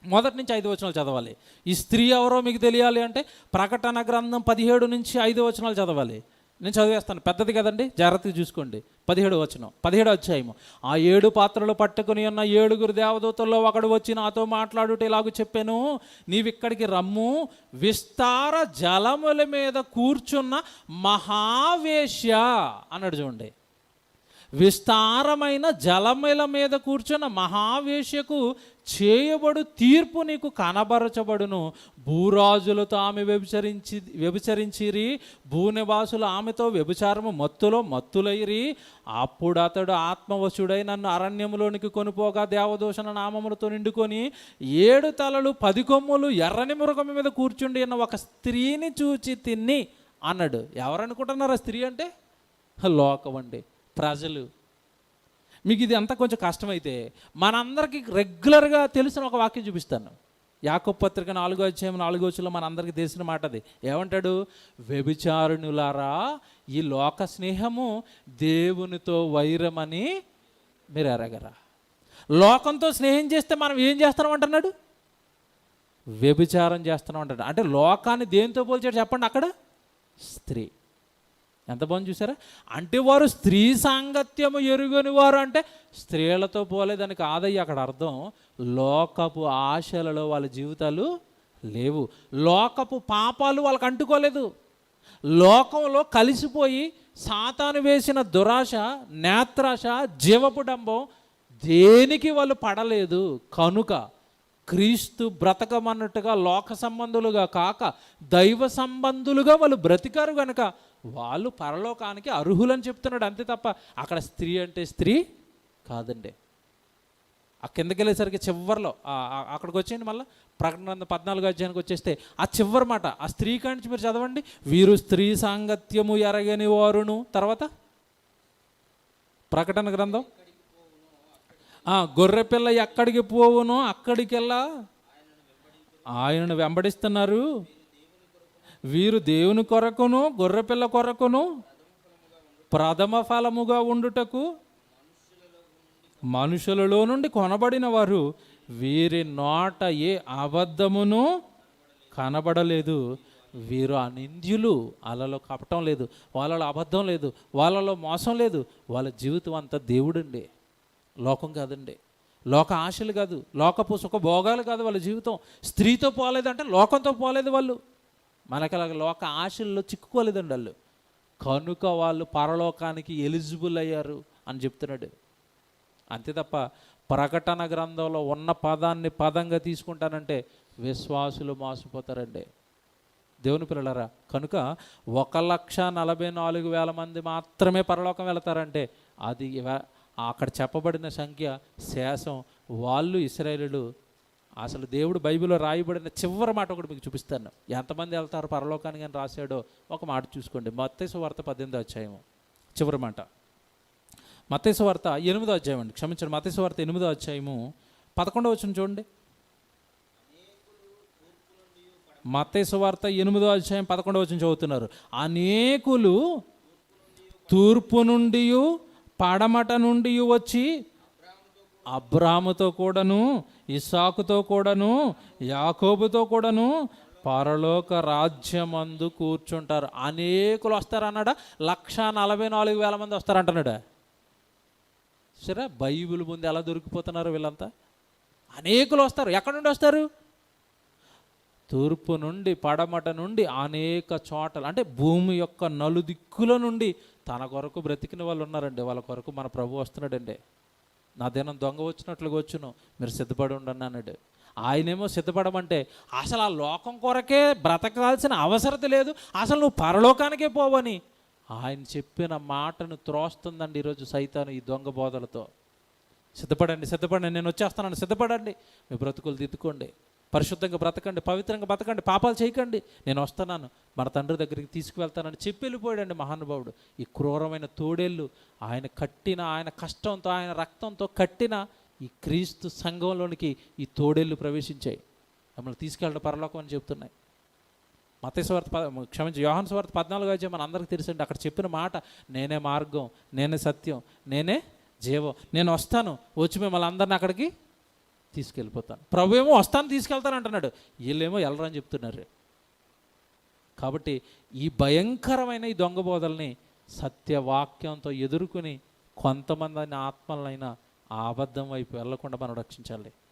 1 నుంచి 5 వచనాలు చదవాలి. ఈ స్త్రీ ఎవరో మీకు తెలియాలి అంటే ప్రకటన గ్రంథం 17 నుంచి 5 వచనాలు చదవాలి. నేను చదివేస్తాను, పెద్దది కదండి, జాగ్రత్తగా చూసుకోండి. 17వ వచనం, 17వ అధ్యాయము. ఆ 7 పాత్రలు పట్టుకుని ఉన్న 7 దేవదూతల్లో ఒకడు వచ్చి నాతో మాట్లాడుట ఇలాగ చెప్పాను, నీవిక్కడికి రమ్ము, విస్తార జలముల మీద కూర్చున్న మహావేశ్య అన్నాడు. చూడండి, విస్తారమైన జలముల మీద కూర్చున్న మహావేశ్యకు చేయబడు తీర్పు నీకు కనబరచబడును. భూరాజులతో ఆమె వ్యభిచరించిరి, భూనివాసులు ఆమెతో వ్యభిచారము మత్తులైరి. అప్పుడు అతడు ఆత్మవశుడై నన్ను అరణ్యములోనికి కొనుపోగా దేవదూషణ నామములతో నిండుకొని 7 తలలు 10 కొమ్ములు ఎర్రని మృగం మీద కూర్చుండి అన్న ఒక స్త్రీని చూచి తిన్ని అన్నాడు. ఎవరనుకుంటున్నారు ఆ స్త్రీ అంటే? లోకం అండి, ప్రజలు. మీకు ఇది అంతా కొంచెం కష్టమైతే మనందరికీ రెగ్యులర్గా తెలిసిన ఒక వాక్యం చూపిస్తాను. యాకోబు పత్రిక 4వ అధ్యాయం 4వ వచనంలో మన అందరికీ తెలిసిన మాట అది. ఏమంటాడు? వ్యభిచారుణులారా, ఈ లోక స్నేహము దేవునితో వైరమని మీరు ఎరగరా. లోకంతో స్నేహం చేస్తే మనం ఏం చేస్తున్నాం అంటున్నాడు? వ్యభిచారం చేస్తున్నాం అంటాడు. అంటే లోకాన్ని దేనితో పోల్చాడు చెప్పండి? అక్కడ స్త్రీ. ఎంత బాగుంది చూసారా? అంటే వారు స్త్రీ సాంగత్యము ఎరుగని వారు అంటే స్త్రీలతో పోలేదని కాదయ్య అక్కడ అర్థం. లోకపు ఆశలలో వాళ్ళ జీవితాలు లేవు, లోకపు పాపాలు వాళ్ళకి అంటుకోలేదు, లోకంలో కలిసిపోయి సాతాను వేసిన దురాశ, నేత్రాశ, జీవపు డంబం దేనికి వాళ్ళు పడలేదు. కనుక క్రీస్తు బ్రతకమన్నట్టుగా లోక సంబంధులుగా కాక దైవ సంబంధులుగా వాళ్ళు బ్రతికారు కనుక వాళ్ళు పరలోకానికి అర్హులని చెప్తున్నాడు. అంతే తప్ప అక్కడ స్త్రీ అంటే స్త్రీ కాదండి. ఆ కిందకి వెళ్ళేసరికి చివరిలో అక్కడికి వచ్చేయండి, మళ్ళీ ప్రకటన 14వ అధ్యాయానికి వచ్చేస్తే ఆ చివరి మాట ఆ స్త్రీ కానించి మీరు చదవండి. వీరు స్త్రీ సాంగత్యము ఎరగని వారును. తర్వాత ప్రకటన గ్రంథం, గొర్రెపిల్ల ఎక్కడికి పోవునో అక్కడికెల్లా ఆయనను వెంబడిస్తున్నారు. వీరు దేవుని కొరకును గొర్రెపిల్ల కొరకును ప్రథమ ఫలముగా ఉండుటకు మనుషులలో నుండి కొనబడిన వారు. వీరి నోట ఏ అబద్ధమును కనబడలేదు. వీరు అనింద్యులు. వాళ్ళలో కపటం లేదు, వాళ్ళలో అబద్ధం లేదు, వాళ్ళలో మోసం లేదు. వాళ్ళ జీవితం అంతా దేవుడండి, లోకం కాదండి. లోక ఆశలు కాదు, లోకపు సుఖ భోగాలు కాదు వాళ్ళ జీవితం. స్త్రీతో పోలేదంటే లోకంతో పోలేదు వాళ్ళు. మనకి అలాగ లోక ఆశల్లో చిక్కుకోలేదండి వాళ్ళు. కనుక వాళ్ళు పరలోకానికి ఎలిజిబుల్ అయ్యారు అని చెప్తున్నాడు. అంతే తప్ప ప్రకటన గ్రంథంలో ఉన్న పదాన్ని పదంగా తీసుకుంటానంటే విశ్వాసులు మోసపోతారండి దేవుని పిల్లలారా. కనుక 1,44,000 మంది మాత్రమే పరలోకం వెళతారంటే అది అక్కడ చెప్పబడిన సంఖ్య శేషం. వాళ్ళు ఇశ్రాయేలీయులు. అసలు దేవుడు బైబిల్లో రాయబడిన చివరి మాట ఒకటి మీకు చూపిస్తాను. ఎంతమంది వెళ్తారు పరలోకానికి అని రాశాడో ఒక మాట చూసుకోండి. మత్తయి సువార్త 18వ అధ్యాయం చివరి మాట. మత్తయి సువార్త 8వ అధ్యాయం అండి, క్షమించండి, మత్తయి సువార్త 8వ అధ్యాయము 11వ వచనం చూడండి. మత్తయి సువార్త 8వ అధ్యాయం 11వ వచనం చదువుతున్నారు. అనేకులు తూర్పు నుండి పడమట నుండి వచ్చి అబ్రాహాముతో కూడాను, ఇస్సాకుతో కూడాను, యాకోబుతో కూడాను పరలోక రాజ్యమందు కూర్చుంటారు. అనేకులు వస్తారు అన్నాడా? 1,44,000 మంది వస్తారంటున్నాడా? సరే, బైబిల్ ముందు ఎలా దొరికిపోతున్నారు వీళ్ళంతా? అనేకులు వస్తారు. ఎక్కడి నుండి వస్తారు? తూర్పు నుండి పడమట నుండి అనేక చోట్ల, అంటే భూమి యొక్క నలుదిక్కుల నుండి తన కొరకు బ్రతికిన వాళ్ళు ఉన్నారండి. వాళ్ళ కొరకు మన ప్రభు వస్తున్నాడండి. నా దినం దొంగ వచ్చినట్లుగా వచ్చును, మీరు సిద్ధపడి ఉండండి అన్నాడు. ఆయనేమో సిద్ధపడమంటే అసలు ఆ లోకం కొరకే బ్రతకాల్సిన అవసరం లేదు, అసలు నువ్వు పరలోకానికే పోవని ఆయన చెప్పిన మాటను త్రోస్తుందండి ఈరోజు సైతాను ఈ దొంగ బోధలతో. సిద్ధపడండి, సిద్ధపడండి, నేను వచ్చేస్తానని సిద్ధపడండి, మీ బ్రతుకులు దిద్దుకోండి, పరిశుద్ధంగా బ్రతకండి, పవిత్రంగా బ్రతకండి, పాపాలు చేయకండి, నేను వస్తున్నాను, మన తండ్రి దగ్గరికి తీసుకువెళ్తానని చెప్పి వెళ్ళిపోయాడండి మహానుభావుడు. ఈ క్రూరమైన తోడేళ్ళు ఆయన కట్టిన, ఆయన కష్టంతో, ఆయన రక్తంతో కట్టిన ఈ క్రీస్తు సంఘంలోనికి ఈ తోడేళ్ళు ప్రవేశించాయి, మమ్మల్ని తీసుకెళ్ళడం పరలోకం అని చెప్తున్నాయి. మత్తయి సువార్త యోహాను సువార్త 14వ అధ్యాయం మన అందరికీ తెలుసండి. అక్కడ చెప్పిన మాట, నేనే మార్గం, నేనే సత్యం, నేనే జీవం, నేను వస్తాను, వచ్చి మిమ్మల్ని అందరిని అక్కడికి తీసుకెళ్ళిపోతాను. ప్రభు ఏమో వస్తాను తీసుకెళ్తాను అంటున్నాడు, వీళ్ళేమో వెళ్ళరని చెప్తున్నారు. కాబట్టి ఈ భయంకరమైన ఈ దొంగ బోధల్ని సత్యవాక్యంతో ఎదుర్కొని కొంతమంది ఆత్మలైనా ఆ అబద్ధం వైపు వెళ్లకుండా మనం రక్షించాలి.